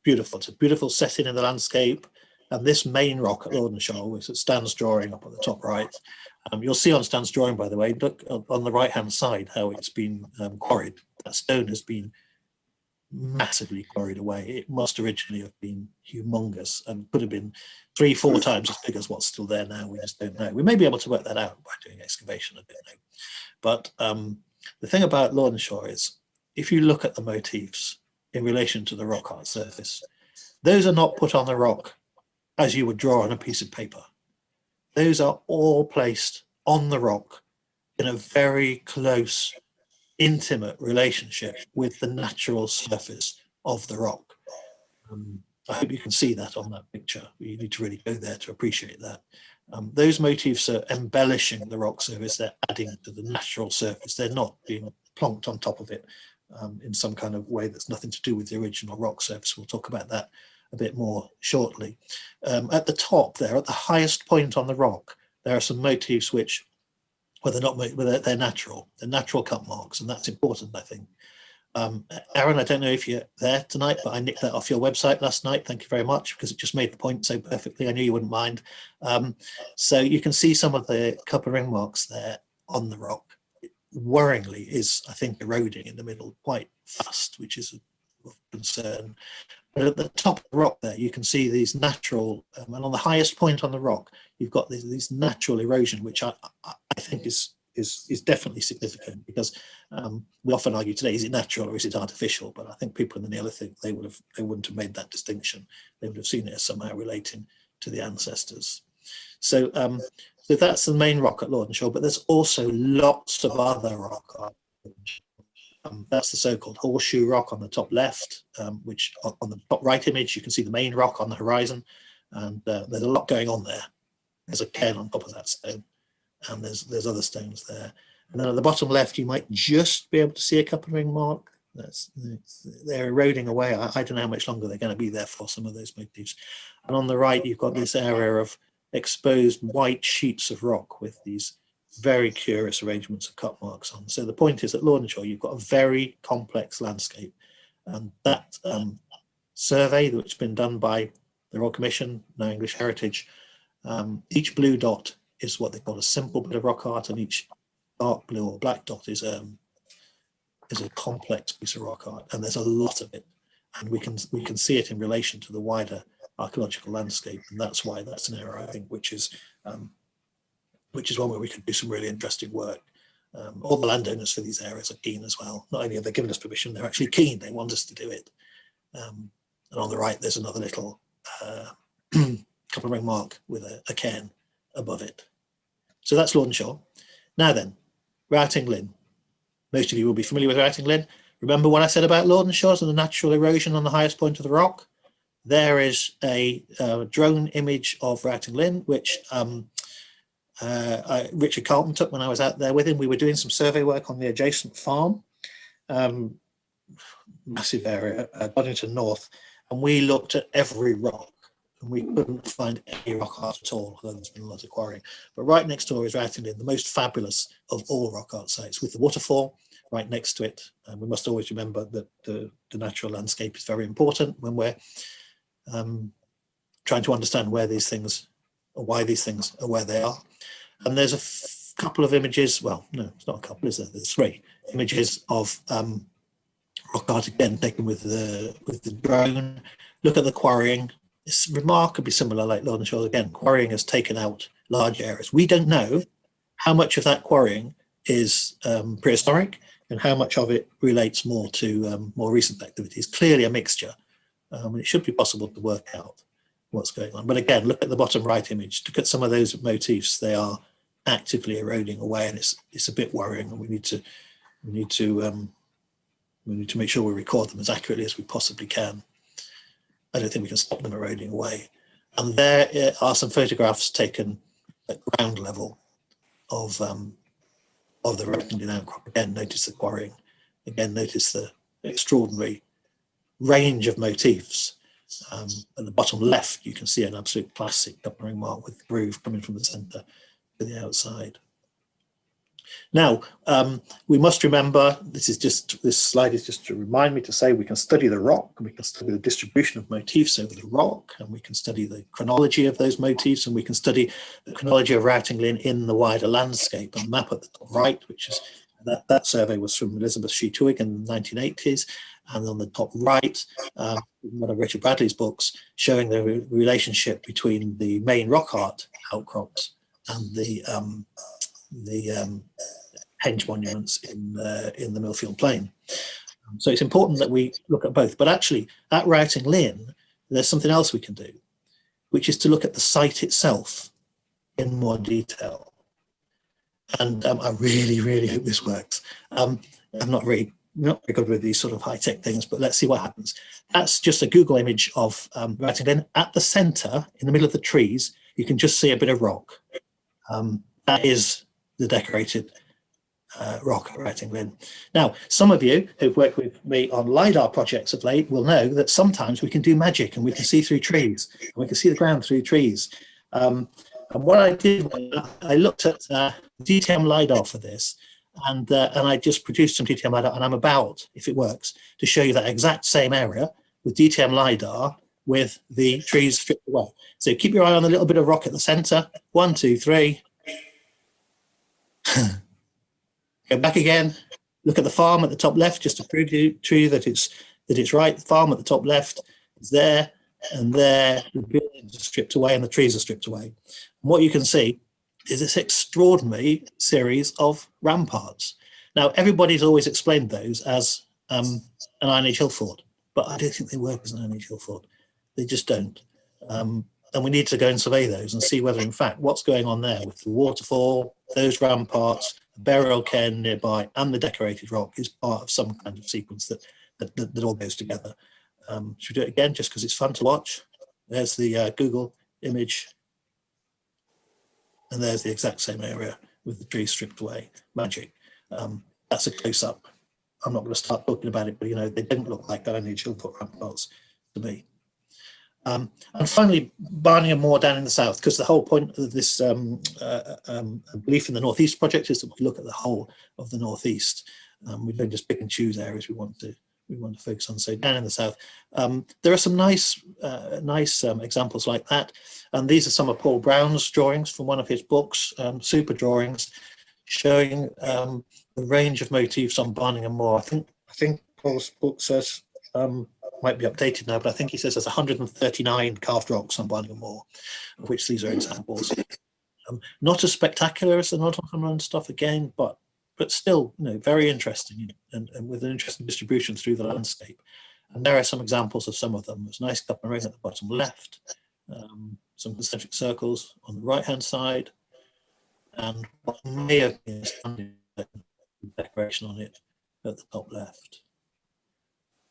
beautiful. It's a beautiful setting in the landscape. And this main rock at Lawdenshire, which is Stan's drawing up on the top right, you'll see on Stan's drawing, by the way, look on the right-hand side how it's been quarried. That stone has been massively quarried away. It must originally have been humongous and could have been 3-4 times as big as what's still there now. We just don't know. We may be able to work that out by doing excavation, I don't know. But the thing about Lawdenshire is, if you look at the motifs in relation to the rock art surface, those are not put on the rock as you would draw on a piece of paper. Those are all placed on the rock in a very close, intimate relationship with the natural surface of the rock. I hope you can see that on that picture. You need to really go there to appreciate that. Those motifs are embellishing the rock surface. They're adding to the natural surface. They're not being plonked on top of it in some kind of way that's nothing to do with the original rock surface. We'll talk about that a bit more shortly. At the top there, at the highest point on the rock, there are some motifs which, well, they're natural. They're natural cut marks, and that's important, I think. Aaron, I don't know if you're there tonight, but I nicked that off your website last night. Thank you very much, because it just made the point so perfectly. I knew you wouldn't mind. So you can see some of the cup and ring marks there on the rock. It worryingly is, I think, eroding in the middle quite fast, which is of concern. But at the top of the rock there, you can see these natural, and on the highest point on the rock, you've got these natural erosion, which I think is definitely significant, because we often argue today, is it natural or is it artificial? But I think people in the Neolithic, they wouldn't have made that distinction. They would have seen it as somehow relating to the ancestors. So so that's the main rock at Lawdenshire, but there's also lots of other rock art. That's the so-called horseshoe rock on the top left, which on the top right image, you can see the main rock on the horizon, and there's a lot going on there. There's a cairn on top of that stone, and there's other stones there. And then at the bottom left, you might just be able to see a cup and ring mark. They're eroding away. I don't know how much longer they're going to be there for, some of those motifs. And on the right, you've got this area of exposed white sheets of rock with these very curious arrangements of cut marks on. So the point is, at Lawdenshire, you've got a very complex landscape, and that survey that's been done by the Royal Commission, now English Heritage, each blue dot is what they call a simple bit of rock art, and each dark blue or black dot is a complex piece of rock art, and there's a lot of it, and we can see it in relation to the wider archaeological landscape, and that's why that's an area, I think, which is one where we could do some really interesting work. All the landowners for these areas are keen as well. Not only have they given us permission, they're actually keen. They want us to do it. And on the right, there's another little couple of ring mark with a cairn above it. So that's Lawdenshire. Now then, Routing Linn. Most of you will be familiar with Routing Linn. Remember what I said about Lawdenshire and the natural erosion on the highest point of the rock? There is a drone image of Routing Linn, which Richard Carlton took when I was out there with him. We were doing some survey work on the adjacent farm, massive area at Boddington North, and we looked at every rock, and we couldn't find any rock art at all, although there's been a lot of quarrying. But right next door is Routing Linn, the most fabulous of all rock art sites, with the waterfall right next to it. And we must always remember that the natural landscape is very important when we're trying to understand where these things, or why these things are where they are. And there's a couple of images, well, no, it's not a couple, is there? There's 3 images of rock art, again, taken with the drone. Look at the quarrying. It's remarkably similar, like Lawdenshire. Again, quarrying has taken out large areas. We don't know how much of that quarrying is prehistoric and how much of it relates more to more recent activities. Clearly a mixture. It should be possible to work out what's going on. But again, look at the bottom right image. Look at some of those motifs. They are actively eroding away, and it's a bit worrying. And we need to make sure we record them as accurately as we possibly can. I don't think we can stop them eroding away. And there are some photographs taken at ground level of the Routing Linn outcrop. Again, notice the quarrying. Again, notice the extraordinary range of motifs. At the bottom left, you can see an absolute classic cup and ring mark with the groove coming from the centre to the outside. Now, we must remember, this slide is just to remind me to say we can study the rock, and we can study the distribution of motifs over the rock, and we can study the chronology of those motifs, and we can study the chronology of Routing Linn in the wider landscape. And the map at the top right, which is that survey was from Elizabeth Shee Twig in the 1980s, and on the top right, one of Richard Bradley's books showing the relationship between the main rock art outcrops and the henge monuments in the Millfield Plain. So it's important that we look at both. But actually, at Routing Linn, there's something else we can do, which is to look at the site itself in more detail. And I really, really hope this works. I'm not very good with these sort of high-tech things, but let's see what happens. That's just a Google image of Routing Linn. At the centre, in the middle of the trees, you can just see a bit of rock. That is the decorated rock at Routing Linn. Now, some of you who've worked with me on LiDAR projects of late will know that sometimes we can do magic and we can see through trees, and we can see the ground through trees. And what I did, I looked at DTM LiDAR for this, and I just produced some DTM LiDAR, and I'm about, if it works, to show you that exact same area with DTM LiDAR with the trees stripped away. So keep your eye on the little bit of rock at the centre. 1, 2, 3. Go back again. Look at the farm at the top left, just to prove to you that it's right. The farm at the top left is there, and there the buildings are stripped away and the trees are stripped away. And what you can see is this extraordinary series of ramparts. Now, everybody's always explained those as an Iron Age hill fort, but I don't think they work as an Iron Age hill fort. They just don't. And we need to go and survey those and see whether, in fact, what's going on there with the waterfall, those ramparts, the burial cairn nearby, and the decorated rock is part of some kind of sequence that all goes together. Should we do it again, just because it's fun to watch? There's the Google image, and there's the exact same area with the trees stripped away. Magic. That's a close-up. I'm not going to start talking about it, but you know, they didn't look like that. I need hill fort ramparts to me. And finally, Barningham Moor down in the south, because the whole point of this belief in the Northeast project is that we look at the whole of the Northeast. We don't just pick and choose areas we want to focus on. So down in the south, there are some nice examples like that. And these are some of Paul Brown's drawings from one of his books, super drawings, showing the range of motifs on Barningham Moor. I think Paul's book says, might be updated now, but I think he says there's 139 carved rocks on Barningham Moor, of which these are examples. Not as spectacular as the Northumberland stuff again, but still, you know, very interesting and with an interesting distribution through the landscape. And there are some examples of some of them. There's nice cup and ring at the bottom left, some concentric circles on the right-hand side, and what may have been a standing decoration on it at the top left.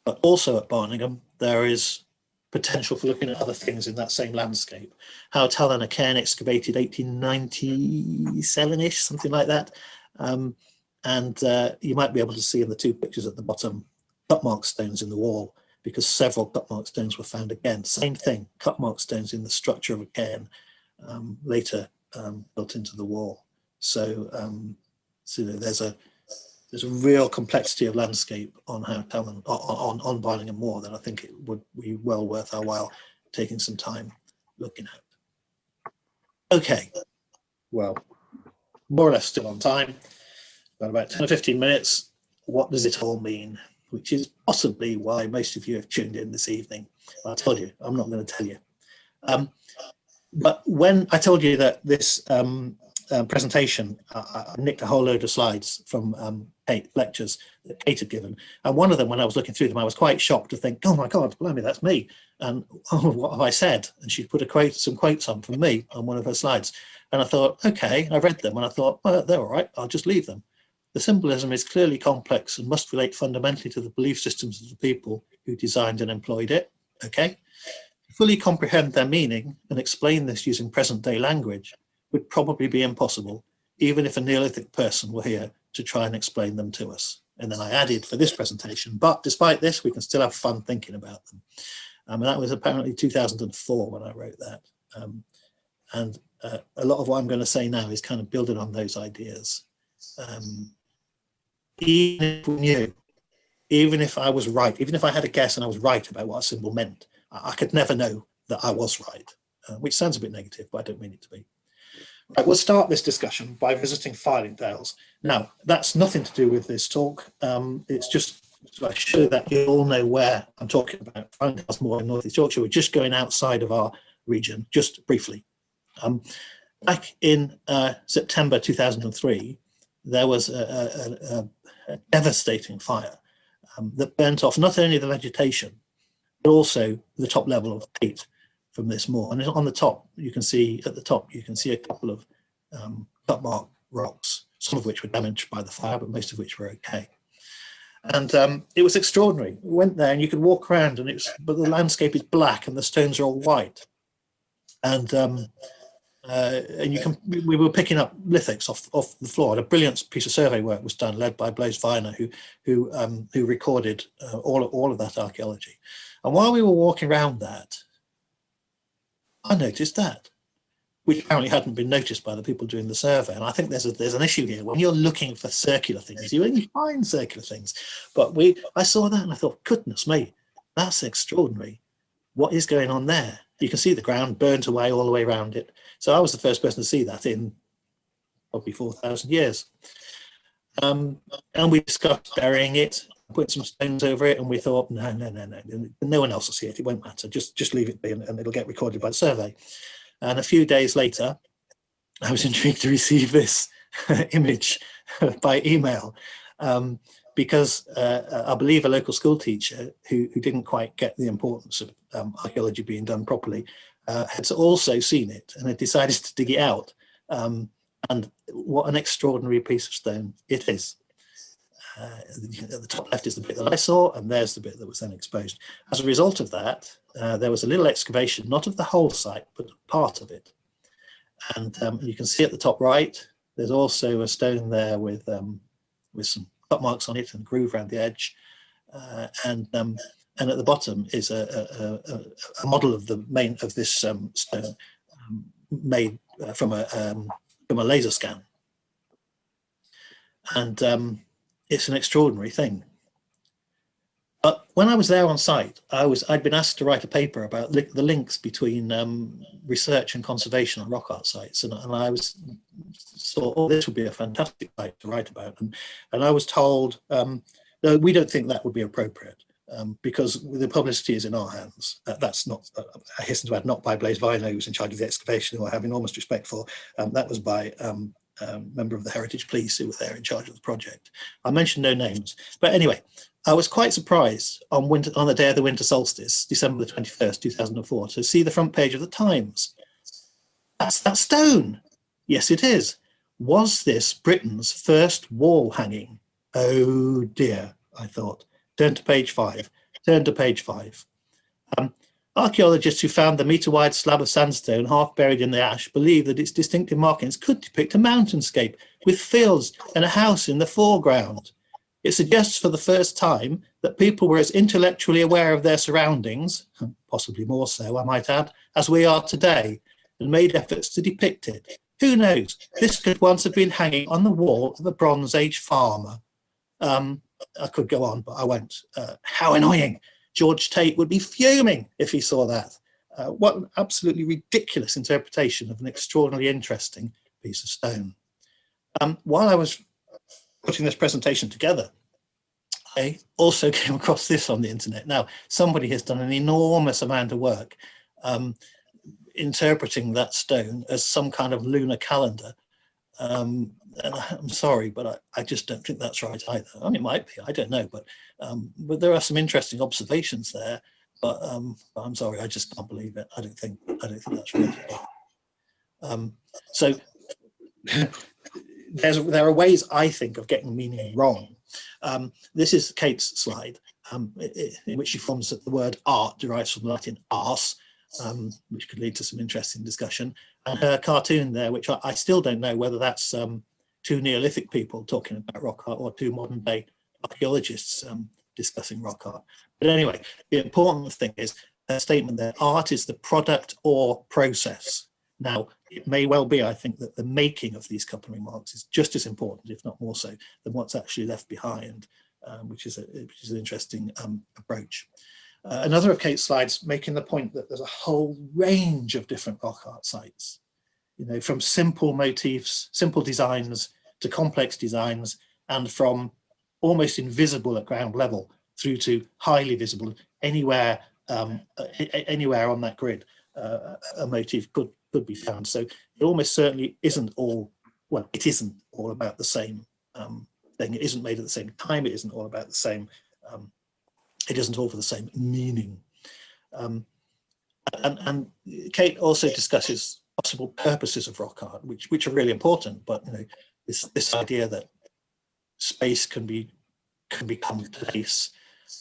But also at Barningham, there is potential for looking at other things in that same landscape. Howard Allen, a cairn excavated 1897-ish, something like that. And you might be able to see in the two pictures at the bottom, cut mark stones in the wall, because several cut mark stones were found again. Same thing, cut mark stones in the structure of a cairn, later built into the wall. So, there's a real complexity of landscape on on Barningham Moor that I think it would be well worth our while taking some time looking at. Okay, well, more or less still on time. Got about 10 or 15 minutes. What does it all mean? Which is possibly why most of you have tuned in this evening. I told you, I'm not going to tell you. But when I told you that this presentation, I nicked a whole load of slides from Kate lectures that Kate had given, and one of them, when I was looking through them, I was quite shocked to think, oh my God, blimey, that's me, and oh, what have I said? And she put some quotes on from me on one of her slides, and I thought, okay, I read them, and I thought, well, they're all right, I'll just leave them. The symbolism is clearly complex and must relate fundamentally to the belief systems of the people who designed and employed it. Okay, to fully comprehend their meaning and explain this using present-day language would probably be impossible, even if a Neolithic person were here to try and explain them to us. And then I added for this presentation, but despite this, we can still have fun thinking about them. And that was apparently 2004 when I wrote that. A lot of what I'm going to say now is kind of building on those ideas. Even if we knew, even if I was right, even if I had a guess and I was right about what a symbol meant, I could never know that I was right, which sounds a bit negative, but I don't mean it to be. Right, we'll start this discussion by visiting Fylingdales. Now, that's nothing to do with this talk. It's just to show that you all know where I'm talking about. Fylingdales Moor in North East Yorkshire. We're just going outside of our region, just briefly. Back in September 2003, there was a devastating fire that burnt off not only the vegetation, but also the top level of peat from this moor. And on the top, you can see, at the top, you can see a couple of cut mark rocks, some of which were damaged by the fire, but most of which were okay. And it was extraordinary. We went there and you could walk around, and but the landscape is black and the stones are all white. And we were picking up lithics off the floor. And a brilliant piece of survey work was done, led by Blaise Weiner, who recorded all of that archaeology. And while we were walking around that, I noticed that, which apparently hadn't been noticed by the people doing the survey. And I think there's an issue here. When you're looking for circular things, you only find circular things. But I saw that and I thought, goodness me, that's extraordinary. What is going on there? You can see the ground burnt away all the way around it. So I was the first person to see that in probably 4,000 years. And we discussed burying it, put some stones over it, and we thought, no one else will see it. It won't matter. Just leave it be, and it'll get recorded by the survey. And a few days later, I was intrigued to receive this image by email because I believe a local school teacher who didn't quite get the importance of archaeology being done properly had also seen it and had decided to dig it out. And what an extraordinary piece of stone it is. At the top left is the bit that I saw, and there's the bit that was then exposed. As a result of that, there was a little excavation, not of the whole site, but part of it. And you can see at the top right, there's also a stone there with some cut marks on it and a groove around the edge. And at the bottom is a model of this stone made from a laser scan. And it's an extraordinary thing. But when I was there on site, I'd been asked to write a paper about the links between research and conservation on rock art sites, and I thought, oh, this would be a fantastic site to write about. And I was told, no, we don't think that would be appropriate because the publicity is in our hands. That's not, I hasten to add, not by Blaise Weiner, who's in charge of the excavation, who I have enormous respect for. That was by member of the Heritage Police who were there in charge of the project. I mentioned no names, but anyway, I was quite surprised on the day of the winter solstice, December the 21st, 2004, to see the front page of the Times. That's that stone. Yes, it is. Was this Britain's first wall hanging? Oh dear, I thought. Turn to page 5. Turn to page 5. Archaeologists who found the metre-wide slab of sandstone half buried in the ash believe that its distinctive markings could depict a mountainscape with fields and a house in the foreground. It suggests for the first time that people were as intellectually aware of their surroundings, possibly more so, I might add, as we are today, and made efforts to depict it. Who knows? This could once have been hanging on the wall of a Bronze Age farmer. I could go on, but I won't. How annoying. George Tate would be fuming if he saw that. What an absolutely ridiculous interpretation of an extraordinarily interesting piece of stone. While I was putting this presentation together, I also came across this on the internet. Now, somebody has done an enormous amount of work interpreting that stone as some kind of lunar calendar. And I'm sorry, but I just don't think that's right either. I mean, it might be, I don't know, but there are some interesting observations there. But I'm sorry, I just can't believe it. I don't think that's right. So there are ways, I think, of getting meaning wrong. This is Kate's slide, in which she forms that the word art derives from the Latin ars, which could lead to some interesting discussion. And her cartoon there, which I still don't know whether that's two Neolithic people talking about rock art or two modern day archaeologists discussing rock art. But anyway, the important thing is a statement that art is the product or process. Now, it may well be, I think, that the making of these coupling marks is just as important, if not more so, than what's actually left behind, which is an interesting approach. Another of Kate's slides making the point that there's a whole range of different rock art sites, you know, from simple motifs, simple designs to complex designs, and from almost invisible at ground level through to highly visible anywhere anywhere on that grid. A motif could be found. So it almost certainly isn't all, well, it isn't all about the same thing. It isn't made at the same time. It isn't all about the same. It isn't all for the same meaning. And Kate also discusses possible purposes of rock art, which are really important. But this idea that space can become place.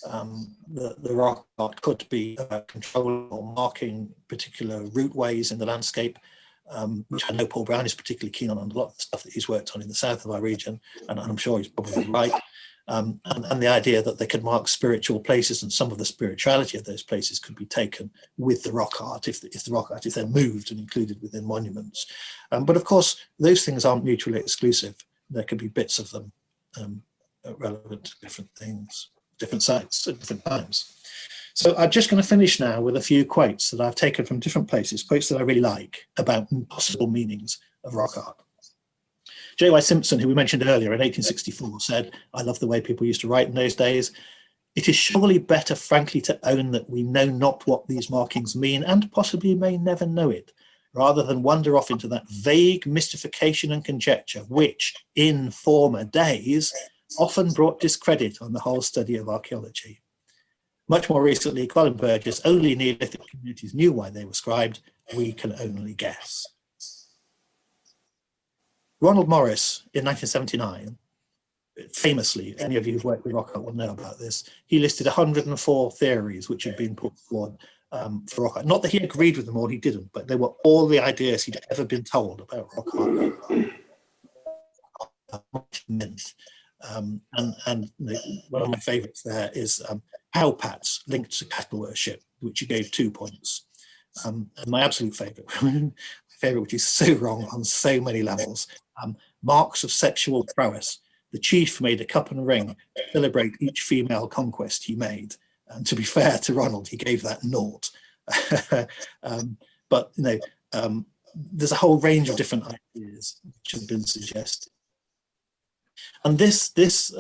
The rock art could be about controlling or marking particular routeways in the landscape, which I know Paul Brown is particularly keen on a lot of the stuff that he's worked on in the south of our region, and I'm sure he's probably right. And the idea that they could mark spiritual places, and some of the spirituality of those places could be taken with the rock art if they're moved and included within monuments. But of course, those things aren't mutually exclusive. There could be bits of them relevant to different things, different sites at different times. So I'm just going to finish now with a few quotes that I've taken from different places, quotes that I really like about possible meanings of rock art. J.Y. Simpson, who we mentioned earlier, in 1864 said, "I love the way people used to write in those days. It is surely better frankly to own that we know not what these markings mean, and possibly may never know it, rather than wander off into that vague mystification and conjecture which, in former days, often brought discredit on the whole study of archaeology. Much more recently, Colin Burgess, only Neolithic communities knew why they were scribed. We can only guess." Ronald Morris, in 1979, famously, any of you who've worked with rock art will know about this, he listed 104 theories which had been put forward for rock art. Not that he agreed with them all, he didn't, but they were all the ideas he'd ever been told about rock art. Meant. And one of my favourites there is Powpats linked to cattle worship, which he gave 2 points. And my absolute favourite, which is so wrong on so many levels, marks of sexual prowess. The chief made a cup and ring to celebrate each female conquest he made. And to be fair to Ronald, he gave that 0. But there's a whole range of different ideas which have been suggested. And this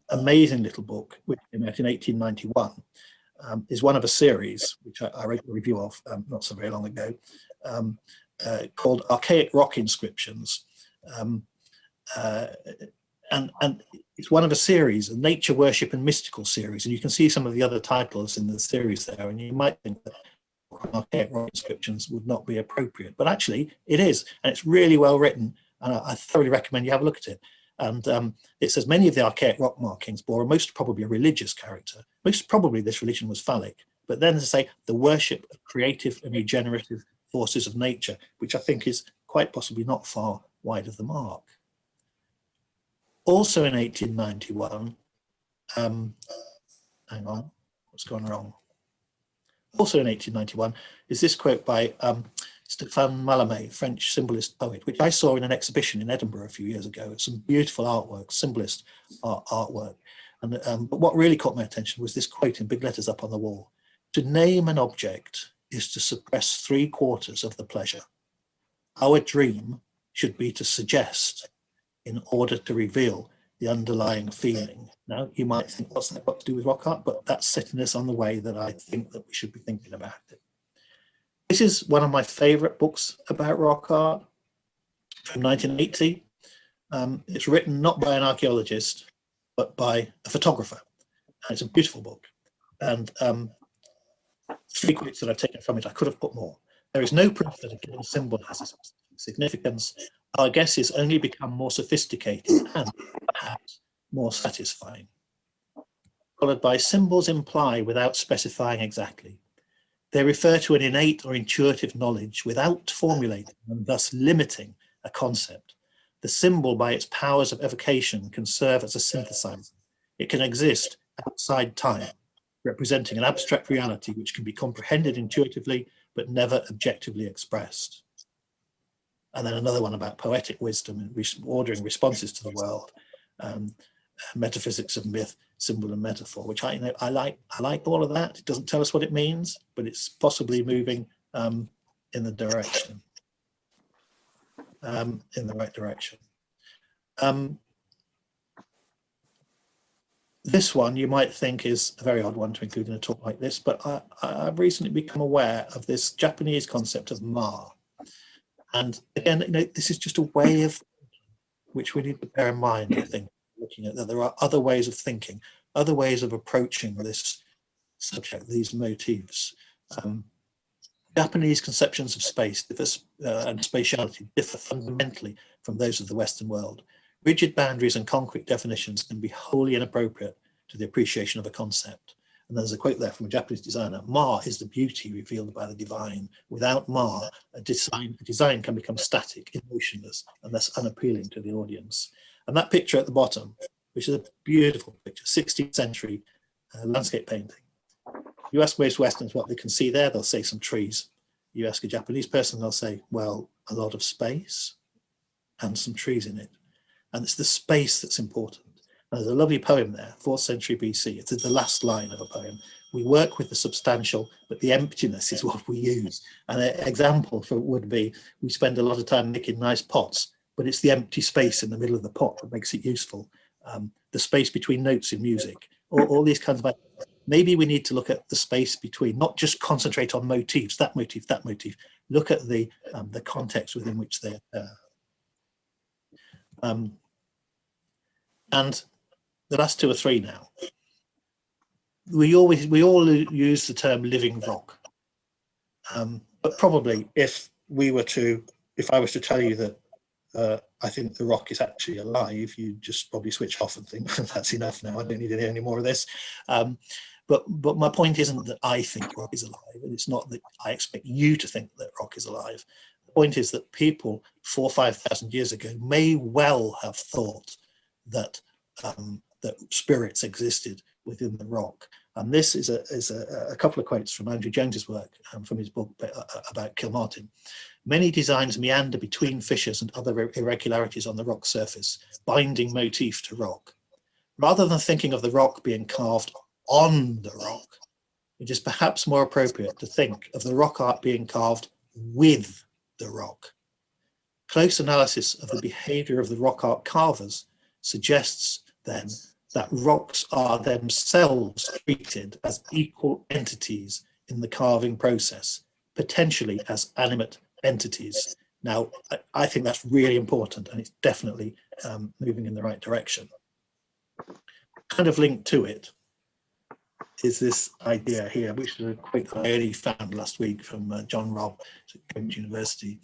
amazing little book, which came out in 1891, is one of a series, which I wrote a review of not so very long ago, called Archaic Rock Inscriptions. And it's one of a series, a nature worship and mystical series. And you can see some of the other titles in the series there, and you might think that archaic rock inscriptions would not be appropriate, but actually it is, and it's really well written, and I thoroughly recommend you have a look at it. And it says many of the archaic rock markings bore most probably a religious character. Most probably this religion was phallic, but then to say the worship of creative and regenerative forces of nature, which I think is quite possibly not far wide of the mark. Also in 1891, hang on, what's gone wrong? Also in 1891 is this quote by Stéphane Mallarmé, French symbolist poet, which I saw in an exhibition in Edinburgh a few years ago. It's some beautiful artwork, symbolist artwork. And but what really caught my attention was this quote in big letters up on the wall. "To name an object is to suppress 3/4 of the pleasure. Our dream should be to suggest in order to reveal the underlying feeling." Now, you might think, what's that got to do with rock art? But that's setting us on the way that I think that we should be thinking about it. This is one of my favourite books about rock art from 1980. It's written not by an archaeologist, but by a photographer. And it's a beautiful book. And 3 quotes that I've taken from it, I could have put more. "There is no proof that a given symbol has a specific significance. Our guesses only become more sophisticated and perhaps more satisfying." Followed by "Symbols imply without specifying exactly. They refer to an innate or intuitive knowledge without formulating and thus limiting a concept. The symbol, by its powers of evocation, can serve as a synthesizer. It can exist outside time, representing an abstract reality which can be comprehended intuitively but never objectively expressed." And then another one about poetic wisdom and ordering responses to the world, metaphysics of myth, symbol and metaphor, which I like all of that. It doesn't tell us what it means, but it's possibly moving in the direction, in the right direction. This one you might think is a very odd one to include in a talk like this, but I've recently become aware of this Japanese concept of ma. And again, this is just a way of which we need to bear in mind, I think. looking at that there are other ways of thinking, other ways of approaching this subject, these motifs. Japanese conceptions of space and spatiality differ fundamentally from those of the Western world. Rigid boundaries and concrete definitions can be wholly inappropriate to the appreciation of a concept. And there's a quote there from a Japanese designer: "Ma is the beauty revealed by the divine. Without Ma, a design can become static, emotionless, and thus unappealing to the audience." And that picture at the bottom, which is a beautiful picture, 16th century landscape painting. You ask most Westerns what they can see there, they'll say some trees. You ask a Japanese person, they'll say, well, a lot of space and some trees in it. And it's the space that's important. And there's a lovely poem there, 4th century BC. It's the last line of a poem. We work with the substantial, but the emptiness is what we use. And an example for it would be, we spend a lot of time making nice pots, but it's the empty space in the middle of the pot that makes it useful. The space between notes in music, all these kinds of. Maybe we need to look at the space between, not just concentrate on motifs, that motif, that motif. Look at the context within which they occur. And the last two or three now. We all use the term living rock, but probably if I was to tell you that I think the rock is actually alive, you just probably switch off and think that's enough now. I don't need to hear any more of this. But my point isn't that I think rock is alive, and it's not that I expect you to think that rock is alive. The point is that people 4,000 or 5,000 years ago may well have thought that that spirits existed within the rock. And this is a couple of quotes from Andrew Jones's work, from his book about Kilmartin. Many designs meander between fissures and other irregularities on the rock surface, binding motif to rock. Rather than thinking of the rock being carved on the rock, it is perhaps more appropriate to think of the rock art being carved with the rock. Close analysis of the behavior of the rock art carvers suggests then that rocks are themselves treated as equal entities in the carving process, potentially as animate entities. Now, I think that's really important, and it's definitely moving in the right direction. Kind of linked to it is this idea here, which is a quote that I only found last week from John Robb at Cambridge University.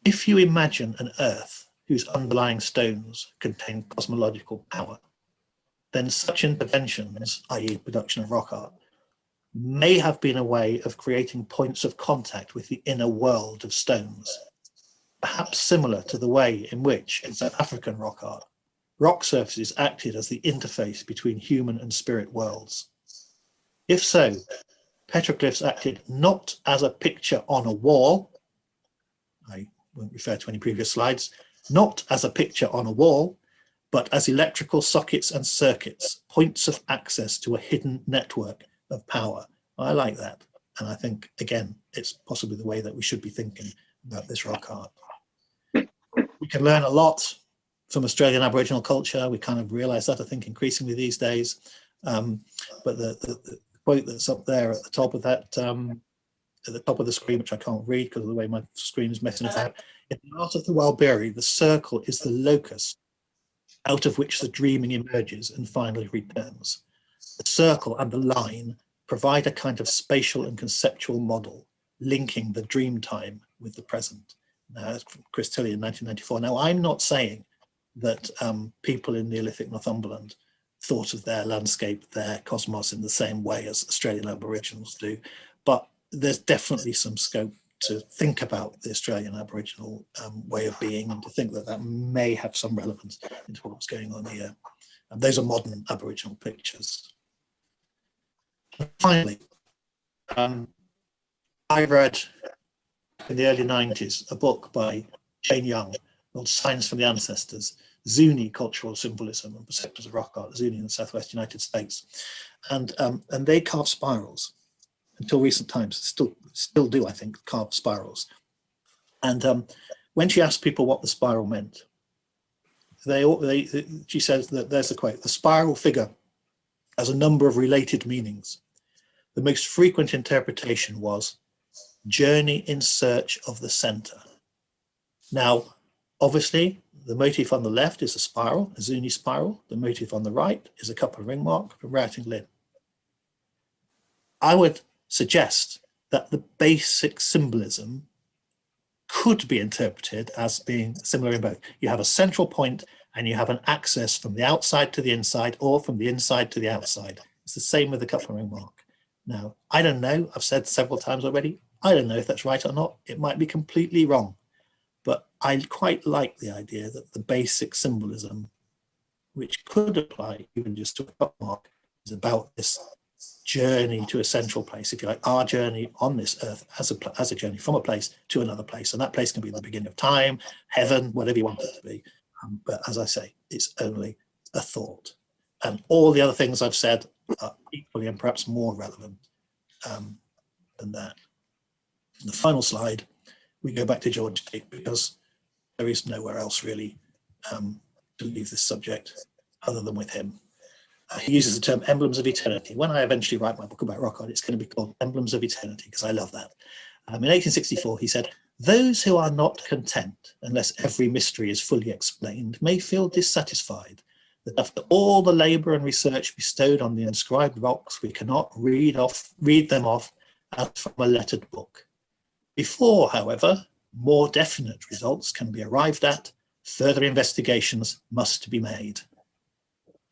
If you imagine an earth whose underlying stones contain cosmological power, then such interventions, i.e. production of rock art, may have been a way of creating points of contact with the inner world of stones, perhaps similar to the way in which, in South African rock art, rock surfaces acted as the interface between human and spirit worlds. If so, petroglyphs acted not as a picture on a wall, I won't refer to any previous slides, not as a picture on a wall, but as electrical sockets and circuits, points of access to a hidden network of power. I like that. And I think, again, it's possibly the way that we should be thinking about this rock art. We can learn a lot from Australian Aboriginal culture. We kind of realise that, I think, increasingly these days. But the quote that's up there at the top of that, at the top of the screen, which I can't read because of the way my screen is messing about. In the art of the Walberi, the circle is the locus out of which the dreaming emerges and finally returns. The circle and the line provide a kind of spatial and conceptual model linking the dream time with the present. Now, from Chris Tilley in 1994. Now, I'm not saying that people in Neolithic Northumberland thought of their landscape, their cosmos in the same way as Australian Aboriginals do, but there's definitely some scope to think about the Australian Aboriginal way of being, and to think that that may have some relevance into what's going on here. And those are modern Aboriginal pictures. And finally, I read in the early 90s a book by Jane Young called Signs from the Ancestors, Zuni Cultural Symbolism and Perceptions of Rock Art, Zuni in the Southwest United States. And they carve spirals. Until recent times, still do, I think, carve spirals. And when she asked people what the spiral meant, she says that, there's the quote, "The spiral figure has a number of related meanings. The most frequent interpretation was journey in search of the center." Now, obviously, The motif on the left is a spiral, a Zuni spiral. The motif on the right is a couple of ring mark from routing Lynn. I would suggest that the basic symbolism could be interpreted as being similar in both. You have a central point and you have an access from the outside to the inside or from the inside to the outside. It's the same with the couple of ring mark. Now, I don't know, I've said several times already, I don't know if that's right or not. It might be completely wrong, but I quite like the idea that the basic symbolism, which could apply even just to a couple mark, is about this journey to a central place, if you like, our journey on this earth as a journey from a place to another place. And that place can be the beginning of time, heaven, whatever you want it to be. But as I say, it's only a thought. And all the other things I've said are equally and perhaps more relevant than that. In the final slide, we go back to George Tate because there is nowhere else really to leave this subject other than with him. He uses the term emblems of eternity. When I eventually write my book about rock art, it's going to be called Emblems of Eternity because I love that. In 1864, he said, "Those who are not content unless every mystery is fully explained may feel dissatisfied that after all the labour and research bestowed on the inscribed rocks, we cannot read them off as from a lettered book. Before, however, more definite results can be arrived at, further investigations must be made."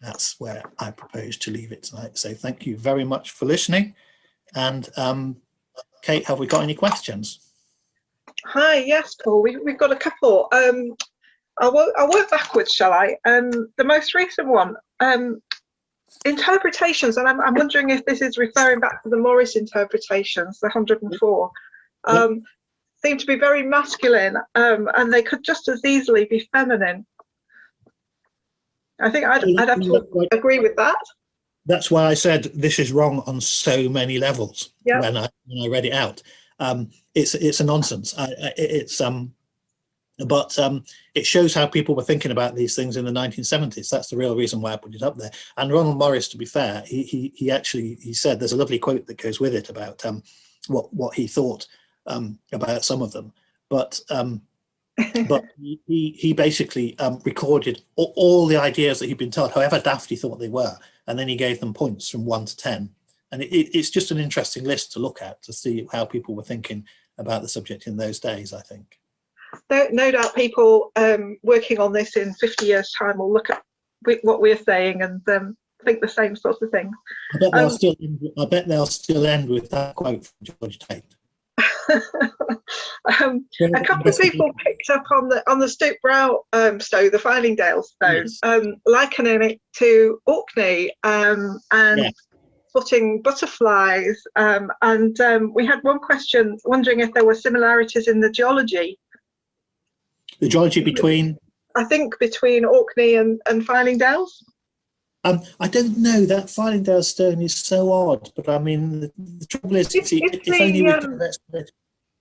That's where I propose to leave it tonight. So thank you very much for listening. And Kate, have we got any questions? Hi, yes, Paul, we've got a couple. I'll work backwards, shall I? The most recent one, interpretations, and I'm wondering if this is referring back to the Morris interpretations, the 104, seem to be very masculine, and they could just as easily be feminine. I think I'd have to agree with that. That's why I said this is wrong on so many levels. Yep. when I read it out. It's a nonsense. But it shows how people were thinking about these things in the 1970s. That's the real reason why I put it up there. And Ronald Morris, to be fair, he actually said, there's a lovely quote that goes with it about what he thought about some of them. But he basically recorded all the ideas that he'd been told, however daft he thought they were, and then he gave them points from 1 to 10. And it's just an interesting list to look at to see how people were thinking about the subject in those days, I think. No doubt people working on this in 50 years' time will look at what we're saying and think the same sorts of things. I bet they'll still end with that quote from George Tate. A couple of people picked up on the Stoke Brow stone, the Fylingdale stone, yes. Likening it to Orkney and yeah. Putting butterflies, and we had one question wondering if there were similarities in the geology. The geology between? I think between Orkney and Fylingdales. I don't know, that Fylingdale stone is so odd, but I mean, the trouble is, if only we could investigate.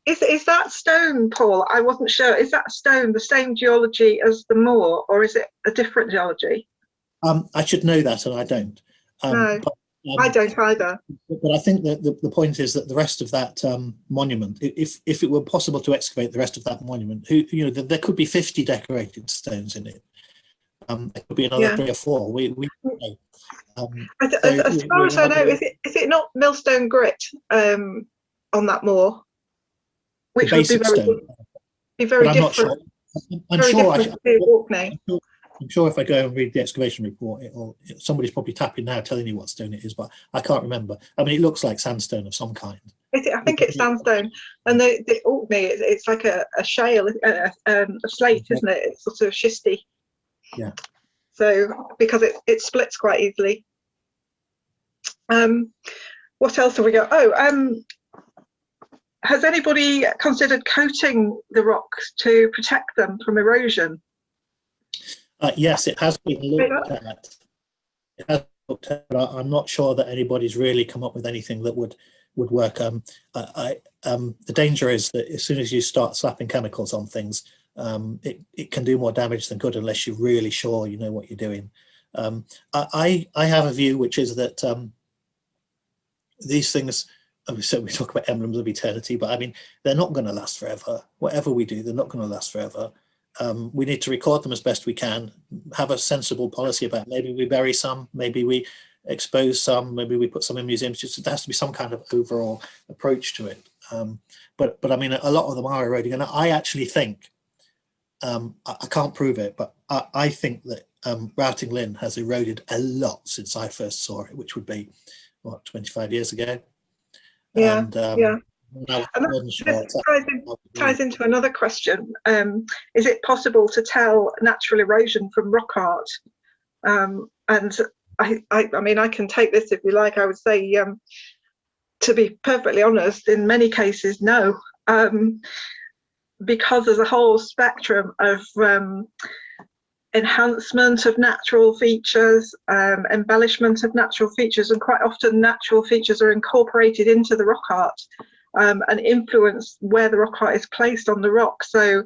Is that stone, Paul? I wasn't sure. Is that stone the same geology as the moor, or is it a different geology? I should know that, and I don't. No, but, I don't either. But I think that the point is that the rest of that monument, if it were possible to excavate the rest of that monument, there could be 50 decorated stones in it. There could be another 3 or 4. We know. As far as I know, is it not millstone grit on that moor? Which would be very different. I'm sure if I go and read the excavation report, somebody's probably tapping now telling you what stone it is, but I can't remember. I mean, it looks like sandstone of some kind. I think it's sandstone, and the Orkney, it's like a shale, a slate, isn't it? It's sort of schisty. Yeah. So because it splits quite easily. What else have we got? Has anybody considered coating the rocks to protect them from erosion? Yes, it has been looked at. It has been looked at, but I'm not sure that anybody's really come up with anything that would work. The danger is that as soon as you start slapping chemicals on things, it can do more damage than good unless you're really sure you know what you're doing. I have a view, which is that these things, so we talk about emblems of eternity, but I mean, they're not going to last forever. Whatever we do, they're not going to last forever. we need to record them as best we can, have a sensible policy about maybe we bury some, maybe we expose some, maybe we put some in museums. Just there has to be some kind of overall approach to it. But I mean, a lot of them are eroding, and I actually think, I can't prove it, but I think that Routing Linn has eroded a lot since I first saw it, which would be, what, 25 years ago? Yeah, and, yeah. And that ties into another question. Is it possible to tell natural erosion from rock art? And I mean, I can take this if you like. I would say, to be perfectly honest, in many cases, no. Because there's a whole spectrum of enhancement of natural features, embellishment of natural features, and quite often natural features are incorporated into the rock art and influence where the rock art is placed on the rock. So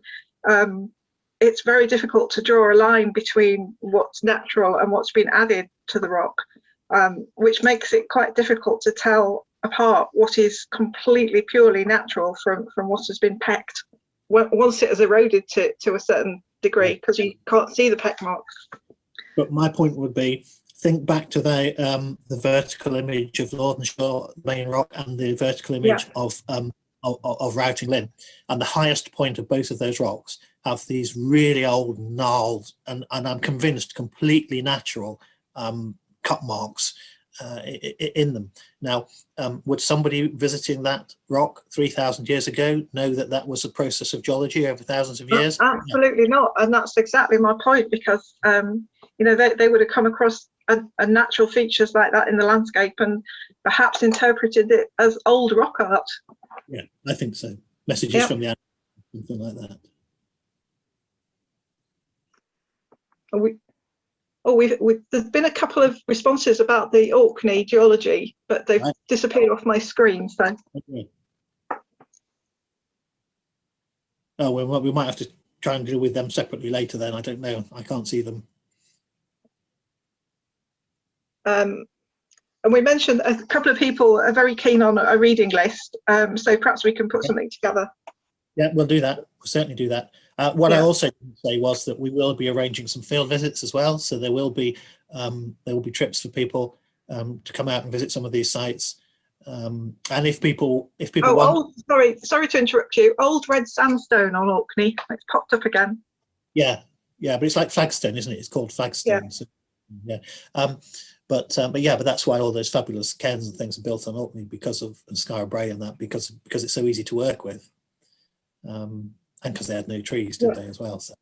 it's very difficult to draw a line between what's natural and what's been added to the rock, which makes it quite difficult to tell apart what is completely purely natural from what has been pecked once it has eroded to a certain degree, because you can't see the peck marks. But my point would be, think back to the vertical image of Lord and Shore main rock and the vertical image of Routing Linn, and the highest point of both of those rocks have these really old gnarled and I'm convinced completely natural cut marks in them. Now, would somebody visiting that rock 3,000 years ago know that that was a process of geology over thousands of years? Absolutely not, and that's exactly my point, because you know, they would have come across a natural features like that in the landscape and perhaps interpreted it as old rock art. Yeah, I think so. Messages from the animal, something like that. There's been a couple of responses about the Orkney geology, but they've disappeared off my screen. So. Okay. Oh, well, we might have to try and deal with them separately later then. I don't know. I can't see them. And we mentioned a couple of people are very keen on a reading list, so perhaps we can put something together. Yeah, we'll do that. We'll certainly do that. What I also didn't say was that we will be arranging some field visits as well. So there will be trips for people to come out and visit some of these sites. And if people want... sorry to interrupt you. Old red sandstone on Orkney. It's popped up again. Yeah, but it's like flagstone, isn't it? It's called flagstone. Yeah. So, yeah. But that's why all those fabulous cairns and things are built on Orkney, because of Skara Brae and that, because it's so easy to work with. And because they had no trees, did they, as well? So,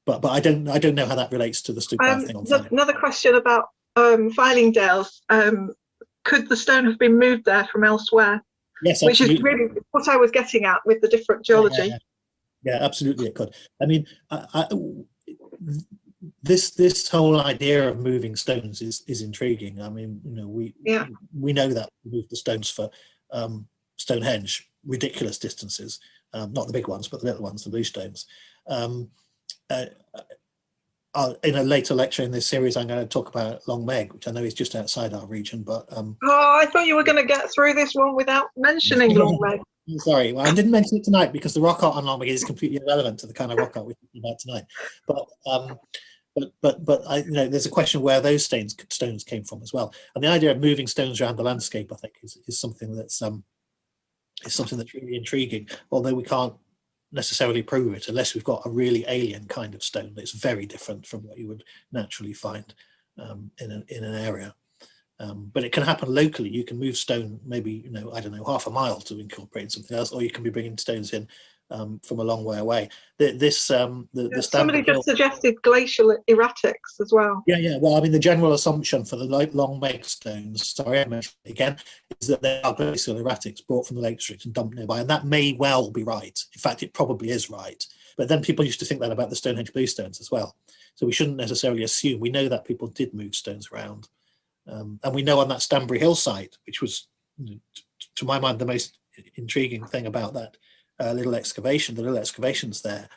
but I don't know how that relates to the Stoopbath thing. On another question about Fylingdales. Could the stone have been moved there from elsewhere? Yes, absolutely. Which is really what I was getting at with the different geology. Yeah, absolutely, it could. I mean, this whole idea of moving stones is intriguing. I mean, you know, we know that we moved the stones for Stonehenge, ridiculous distances, not the big ones, but the little ones, the blue stones. In a later lecture in this series, I'm going to talk about Long Meg, which I know is just outside our region. But I thought you were going to get through this one without mentioning Long Meg. Sorry, well, I didn't mention it tonight because the rock art on Long Meg is completely irrelevant to the kind of rock art we're talking about tonight. But you know, there's a question where those stones came from as well. And the idea of moving stones around the landscape, I think, is something that's really intriguing. Although we can't necessarily prove it unless we've got a really alien kind of stone that's very different from what you would naturally find in an area. But it can happen locally. You can move stone maybe, you know, I don't know, half a mile to incorporate something else, or you can be bringing stones in from a long way away. Somebody just suggested glacial erratics as well. Yeah. Well, I mean, the general assumption for the Long Meg stones, sorry, I mentioned it again, is that they are glacial erratics brought from the Lake District and dumped nearby, and that may well be right. In fact, it probably is right. But then people used to think that about the Stonehenge blue stones as well. So we shouldn't necessarily assume. We know that people did move stones around, and we know on that Stanbury Hill site, which was, to my mind, the most intriguing thing about that little excavations there,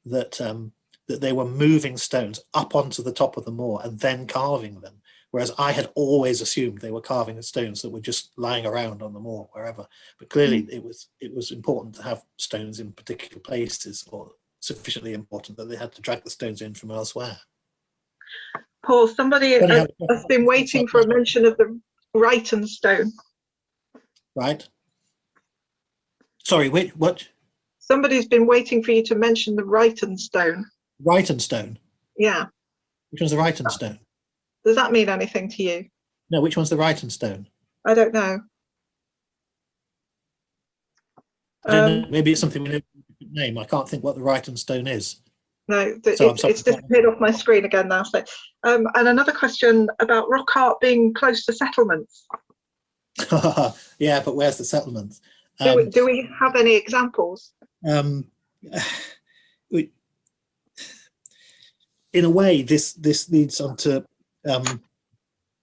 that they were moving stones up onto the top of the moor and then carving them, whereas I had always assumed they were carving the stones that were just lying around on the moor, wherever. But clearly it was important to have stones in particular places, or sufficiently important that they had to drag the stones in from elsewhere. Paul, somebody has been waiting for a mention of the Brighton stone. Right? Sorry, wait, what? Somebody's been waiting for you to mention the Brighton stone. Brighton stone? Yeah. Which one's the Brighton stone? Does that mean anything to you? No, which one's the Brighton stone? I don't know. I don't know. Maybe it's something with a different name. I can't think what the Brighton stone is. No, it's disappeared off my screen again now. So, and another question about rock art being close to settlements. Yeah, but where's the settlement? Do we have any examples? In a way, this leads on to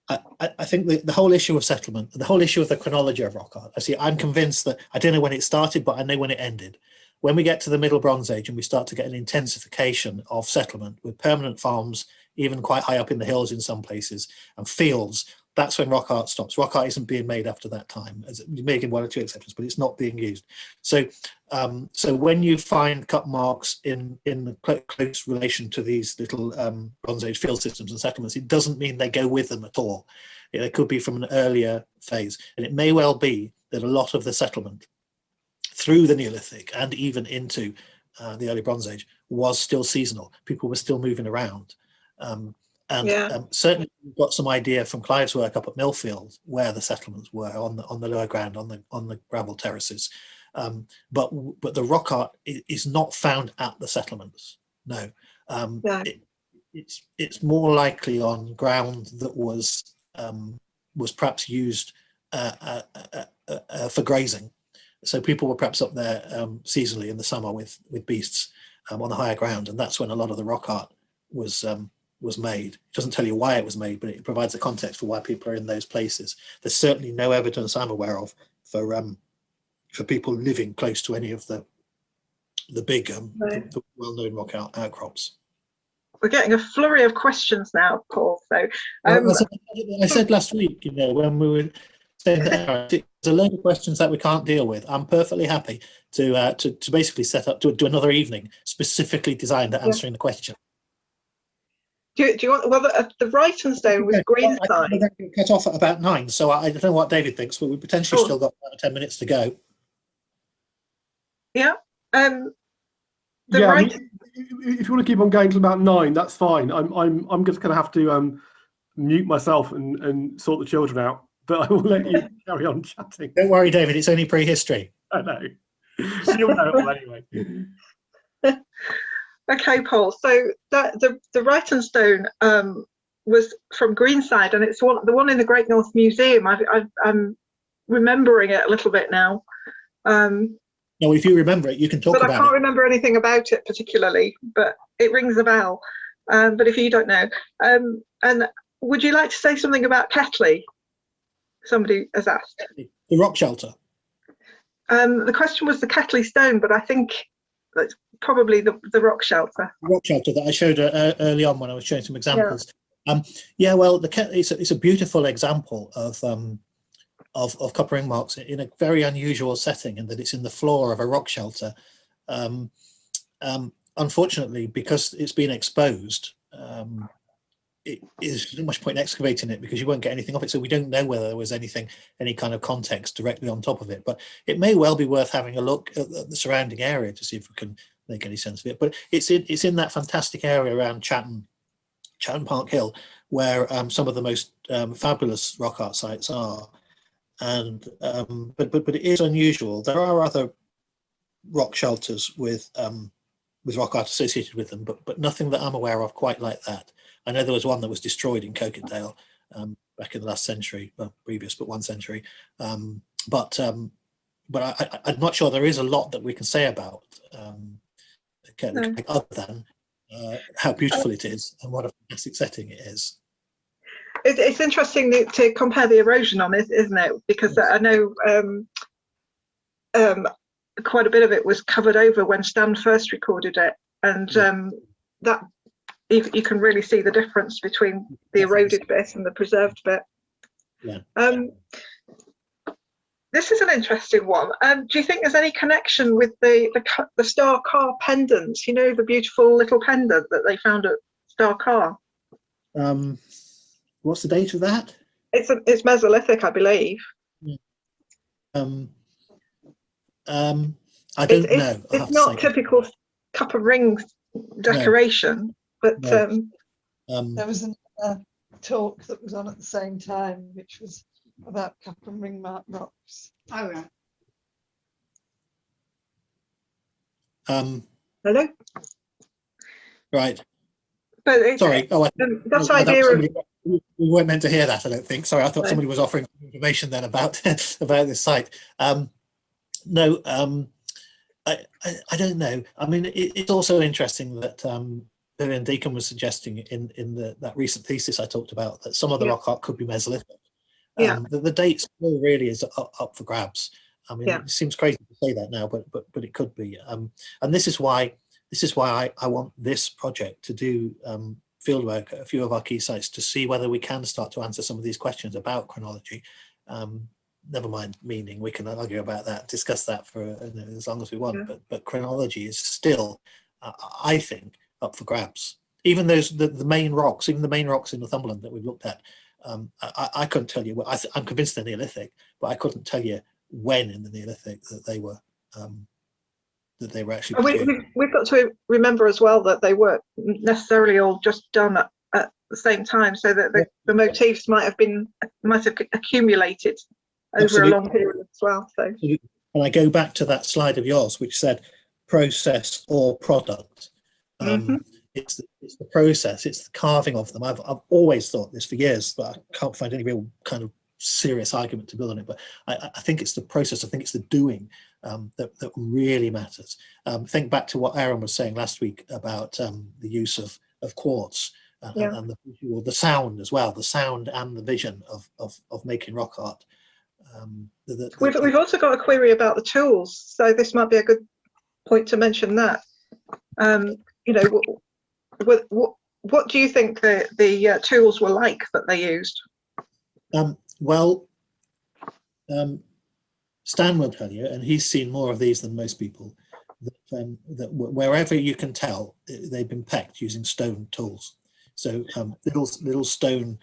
I think the whole issue of settlement, the whole issue of the chronology of rock art. I'm convinced that I don't know when it started, but I know when it ended. When we get to the Middle Bronze Age and we start to get an intensification of settlement with permanent farms, even quite high up in the hills in some places, and fields, that's when rock art stops. Rock art isn't being made after that time, making one or two exceptions, but it's not being used. So, so when you find cut marks in close relation to these little Bronze Age field systems and settlements, it doesn't mean they go with them at all. It could be from an earlier phase, and it may well be that a lot of the settlement through the Neolithic and even into the early Bronze Age was still seasonal. People were still moving around. Certainly we've got some idea from Clive's work up at Millfield where the settlements were on the lower ground, on the gravel terraces. But the rock art is not found at the settlements. No, it's more likely on ground that was perhaps used for grazing. So people were perhaps up there seasonally in the summer with beasts on the higher ground, and that's when a lot of the rock art was made. It doesn't tell you why it was made, but it provides a context for why people are in those places. There's certainly no evidence I'm aware of for people living close to any of the big the well-known rock outcrops. We're getting a flurry of questions now, Paul. So I said last week, when we were saying that there's a load of questions that we can't deal with. I'm perfectly happy to basically set up to do another evening specifically designed at answering the question. Do you want? Well, the Brighton stone was Greenside. We're going to cut off at about 9, so I don't know what David thinks, but we potentially still got 10 minutes to go. Yeah. If you want to keep on going till about 9, that's fine. I'm just going to have to mute myself and sort the children out, but I will let you carry on chatting. Don't worry, David. It's only prehistory. I know. You'll know it all anyway. Okay, Paul. So the Brighton stone was from Greenside, and it's the one in the Great North Museum. I'm remembering it a little bit now. No, if you remember it, you can talk about it. But I can't remember anything about it particularly, but it rings a bell. But if you don't know, and would you like to say something about Ketley? Somebody has asked. The rock shelter. The question was the Ketley stone, but I think that's probably the rock shelter. Rock shelter that I showed early on when I was showing some examples. Yeah, well, the Ketley it's a beautiful example of copper ring marks in a very unusual setting, in that it's in the floor of a rock shelter. Unfortunately, because it's been exposed, it is not much point in excavating it because you won't get anything off it. So we don't know whether there was any kind of context directly on top of it. But it may well be worth having a look at the surrounding area to see if we can make any sense of it. But it's in that fantastic area around Chatham Park Hill, where some of the most fabulous rock art sites are. And but it is unusual. There are other rock shelters with rock art associated with them, but nothing that I'm aware of quite like that. I know there was one that was destroyed in Coquetdale back in the last century, well, previous, but 1 century. But I'm not sure there is a lot that we can say about other than how beautiful it is and what a fantastic setting it is. It's interesting to compare the erosion on it, isn't it? Because I know quite a bit of it was covered over when Stan first recorded it, and that you can really see the difference between the eroded bit and the preserved bit. Yeah. This is an interesting one. Do you think there's any connection with the Star Car pendant? You know, the beautiful little pendant that they found at Star Car. What's the date of that? It's Mesolithic, I believe. I don't know. It's not typical cup and rings decoration, but there was a talk that was on at the same time, which was about cup and ring mark rocks. Oh, right. Hello. Right. But sorry. Oh, that idea of we weren't meant to hear that. I don't think. Sorry, I thought no. somebody was offering information then about about this site. No. I don't know. I mean, it's also interesting that Vivian Deacon was suggesting in that recent thesis I talked about that some of the rock art could be Mesolithic. The date still really is up for grabs. I mean, it seems crazy to say that now, but it could be. And this is why I want this project to do fieldwork at a few of our key sites to see whether we can start to answer some of these questions about chronology. Never mind meaning, we can argue about that, discuss that for as long as we want, but chronology is still, I think, up for grabs. Even those the main rocks, even the main rocks in Northumberland that we've looked at, I couldn't tell you. Well, I'm convinced they're Neolithic, but I couldn't tell you when in the Neolithic that they were actually. We've got to remember as well that they weren't necessarily all just done at the same time, so that the motifs might have accumulated over a long period as well. So, and I go back to that slide of yours, which said process or product. It's the process, it's the carving of them. I've always thought this for years, but I can't find any real kind of serious argument to build on it. But I think it's the process, I think it's the doing that really matters. Think back to what Aaron was saying last week about the use of quartz and the visual, the sound as well, the sound and the vision of making rock art. We've also got a query about the tools, so this might be a good point to mention that. You know, what do you think the tools were like that they used? Well, Stan will tell you, and he's seen more of these than most people, that wherever you can tell, they've been pecked using stone tools. So little stone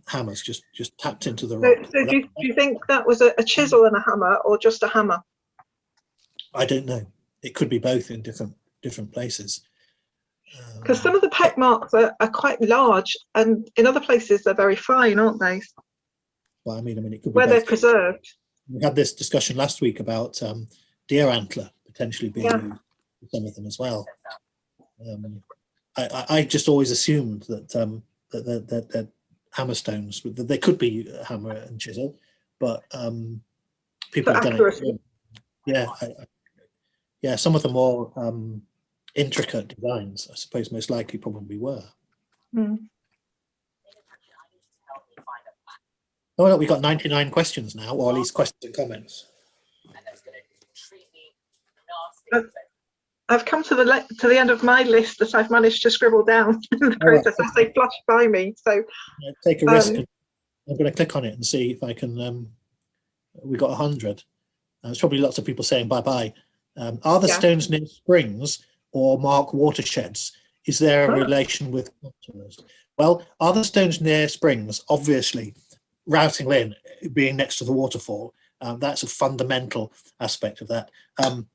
hammers just tapped into the rock. So do you think that was a chisel and a hammer, or just a hammer? I don't know. It could be both in different places. Because some of the peck marks are quite large, and in other places they're very fine, aren't they? Well, I mean, it could be where both. they're preserved. We had this discussion last week about deer antler potentially being used for some of them as well. I just always assumed that hammer stones, that they could be hammer and chisel, but people have done it. Yeah, some of the more intricate designs, I suppose, most likely probably were. Oh, no, we've got 99 questions now, or at least questions and comments. I've come to the end of my list that I've managed to scribble down in the process as they flash by me. So take a risk. I'm going to click on it and see if I can. We got 100. There's probably lots of people saying bye bye. Are the stones near springs or mark watersheds? Is there a relation with contours? Well, are the stones near springs? Obviously, Routing Linn being next to the waterfall, that's a fundamental aspect of that. I'm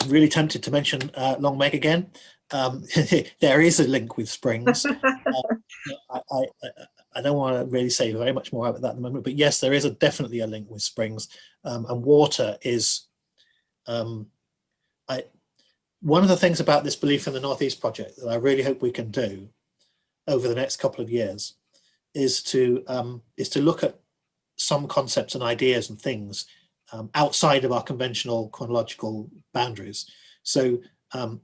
really tempted to mention Long Meg again. There is a link with springs. I don't want to really say very much more about that at the moment, but yes, there is definitely a link with springs, and water is. One of the things about this Belief in the Northeast project that I really hope we can do over the next couple of years is to look at some concepts and ideas and things outside of our conventional chronological boundaries. So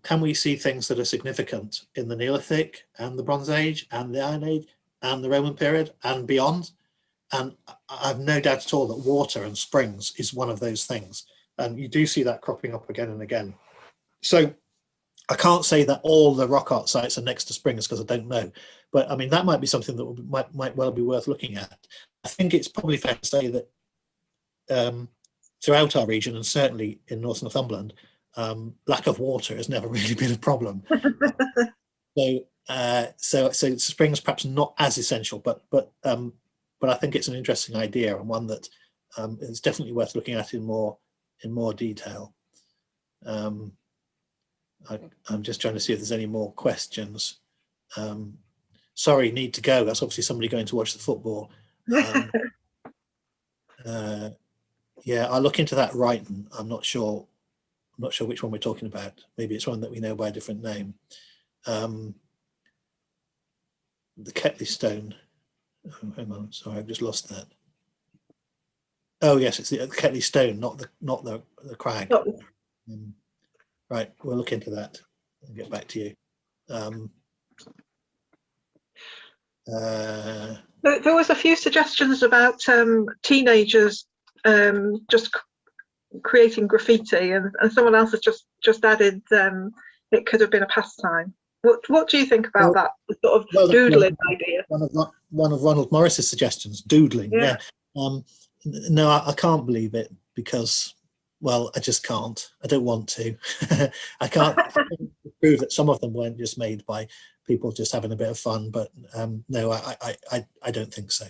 can we see things that are significant in the Neolithic and the Bronze Age and the Iron Age and the Roman period and beyond? And I've no doubt at all that water and springs is one of those things. And you do see that cropping up again and again. So I can't say that all the rock art sites are next to springs because I don't know, but I mean that might be something that might well be worth looking at. I think it's probably fair to say that throughout our region, and certainly in North Northumberland, lack of water has never really been a problem. So springs perhaps not as essential, but I think it's an interesting idea and one that is definitely worth looking at in more detail. I'm just trying to see if there's any more questions. Sorry, need to go. That's obviously somebody going to watch the football. Yeah, I'll look into that Brighton. I'm not sure which one we're talking about. Maybe it's one that we know by a different name. The Ketley Stone. Oh, hang on, sorry, I've just lost that. Oh yes, it's the Ketley Stone, not the crag. Right, we'll look into that and get back to you. There was a few suggestions about teenagers just creating graffiti, and someone else has just added it could have been a pastime. What do you think about that sort of doodling idea? One of Ronald Morris's suggestions, doodling. Yeah. No, I can't believe it because, well, I just can't. I don't want to. I can't prove that some of them weren't just made by people just having a bit of fun, but no, I don't think so.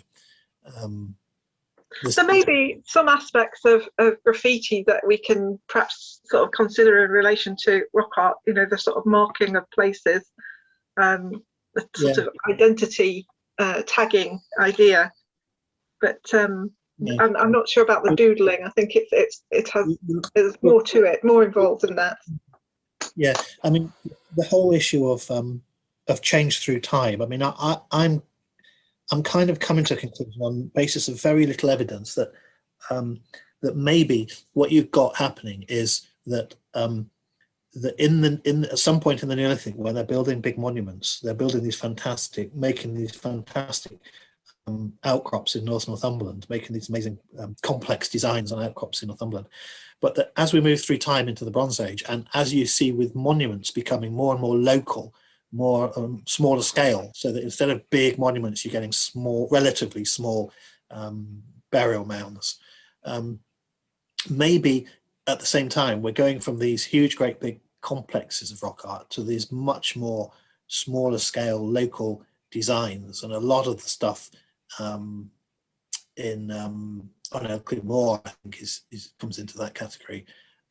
So maybe some aspects of graffiti that we can perhaps sort of consider in relation to rock art, you know, the sort of marking of places, the sort of identity tagging idea. But I'm not sure about the doodling. I think there's more to it, more involved than that. Yeah, I mean, the whole issue of change through time. I mean, I'm kind of coming to a conclusion on the basis of very little evidence that that maybe what you've got happening is that at some point in the Neolithic, when they're building big monuments, they're building these making these fantastic outcrops in Northumberland, making these amazing complex designs on outcrops in Northumberland. But that as we move through time into the Bronze Age, and as you see with monuments becoming more and more local, more smaller scale, so that instead of big monuments, you're getting relatively small burial mounds. Maybe at the same time, we're going from these huge, great big complexes of rock art to these much more smaller scale local designs, and a lot of the stuff on Ilkley Moor, I think, comes into that category.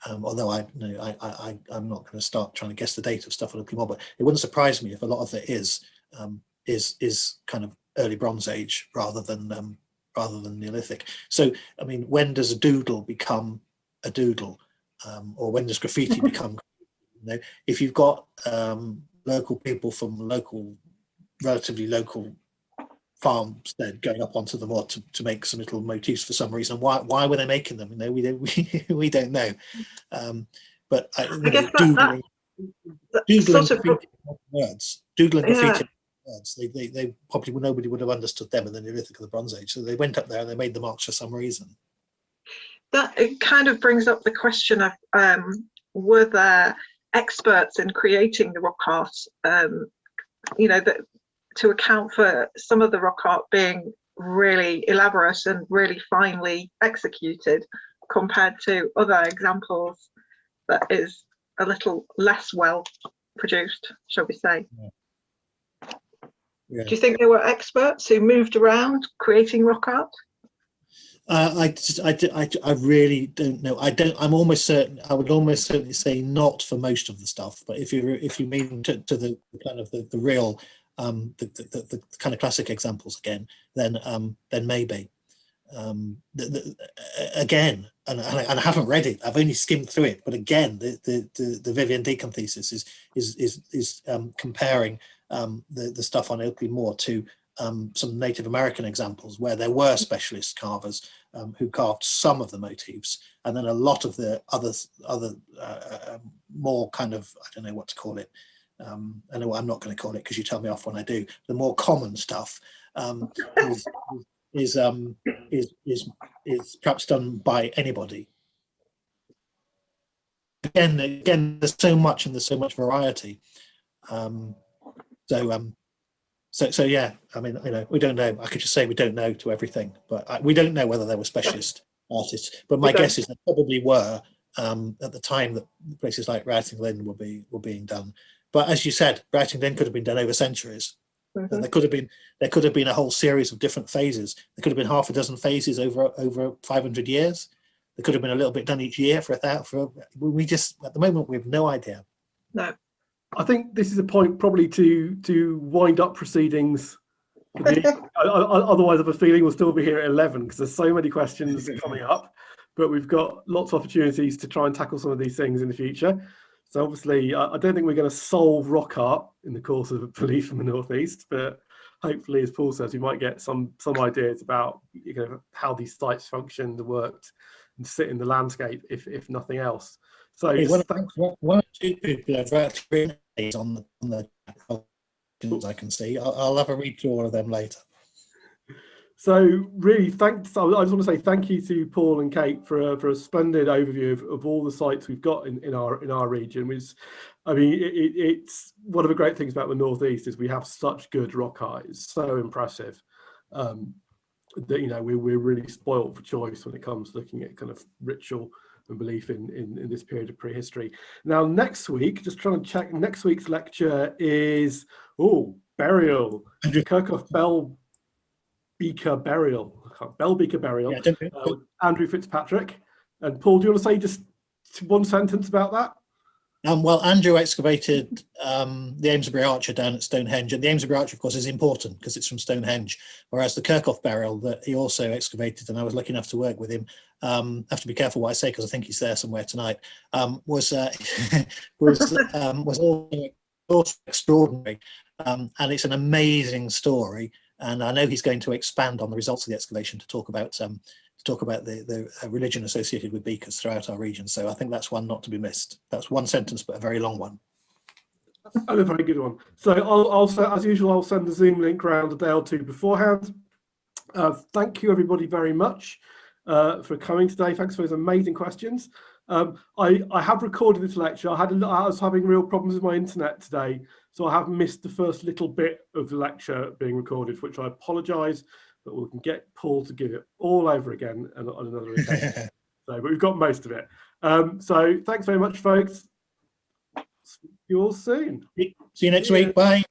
Although I'm not going to start trying to guess the date of stuff on Ilkley Moor, but it wouldn't surprise me if a lot of it is kind of early Bronze Age rather than Neolithic. So, I mean, when does a doodle become a doodle, or when does graffiti become? You know, if you've got local people from relatively local farmstead going up onto the moor to make some little motifs for some reason, why were they making them? You know, we don't know. But I guess doodling graffiti words, doodling graffiti words. They probably, nobody would have understood them in the Neolithic or the Bronze Age, so they went up there and they made the marks for some reason. That it kind of brings up the question of were there experts in creating the rock art? You know, that to account for some of the rock art being really elaborate and really finely executed compared to other examples that is a little less well produced, shall we say. Yeah. Do you think there were experts who moved around creating rock art? I really don't know. I'm almost certain. I would almost certainly say not for most of the stuff. But if you mean to the kind of the real the kind of classic examples again, then maybe. Again, and I haven't read it. I've only skimmed through it. But again, the Vivian Deacon thesis is comparing the stuff on Ilkley Moor to some Native American examples where there were specialist carvers who carved some of the motifs, and then a lot of the other more kind of, I don't know what to call it. I know what I'm not going to call it because you tell me off when I do. The more common stuff is perhaps done by anybody. again, there's so much and there's so much variety. So yeah, I mean, we don't know. I could just say we don't know to everything, but we don't know whether there were specialist artists. But my guess is there probably were at the time that places like Routing Linn were being done. But as you said, Routing Linn could have been done over centuries. Mm-hmm. And there could have been a whole series of different phases. There could have been half a dozen phases over 500 years. There could have been a little bit done each year we just, at the moment, we have no idea. No. I think this is a point probably to wind up proceedings. Otherwise, I have a feeling we'll still be here at 11 because there's so many questions coming up. But we've got lots of opportunities to try and tackle some of these things in the future. So obviously, I don't think we're going to solve rock art in the course of Belief from the Northeast, but hopefully, as Paul says, we might get some ideas about how these sites functioned, worked, and sit in the landscape, if nothing else. So one or two people have actually on the I can see. I'll have a read through all of them later. So really, thanks. I just want to say thank you to Paul and Kate for a splendid overview of all the sites we've got in our region. Which, I mean, it's one of the great things about the Northeast is we have such good rock art. It's so impressive that we're really spoilt for choice when it comes to looking at kind of ritual and belief in this period of prehistory. Now, next week, just trying to check. Next week's lecture is burial, Kirkhoff Bell Beaker burial, Bell Beaker burial. Yeah, Andrew Fitzpatrick. And Paul, do you want to say just one sentence about that? Well, Andrew excavated the Amesbury Archer down at Stonehenge, and the Amesbury Archer, of course, is important because it's from Stonehenge, whereas the Kirkhoff burial that he also excavated, and I was lucky enough to work with him, I have to be careful what I say because I think he's there somewhere tonight, was also extraordinary, and it's an amazing story. And I know he's going to expand on the results of the excavation to talk about the religion associated with beakers throughout our region. So I think that's one not to be missed. That's one sentence, but a very long one. And a very good one. So as usual, I'll send the Zoom link around a day or two beforehand. Thank you, everybody, very much for coming today. Thanks for those amazing questions. I have recorded this lecture. I was having real problems with my internet today, so I have missed the first little bit of the lecture being recorded, for which I apologise, but we can get Paul to give it all over again on another occasion. But we've got most of it. So thanks very much, folks. See you all soon. See you next week. Bye.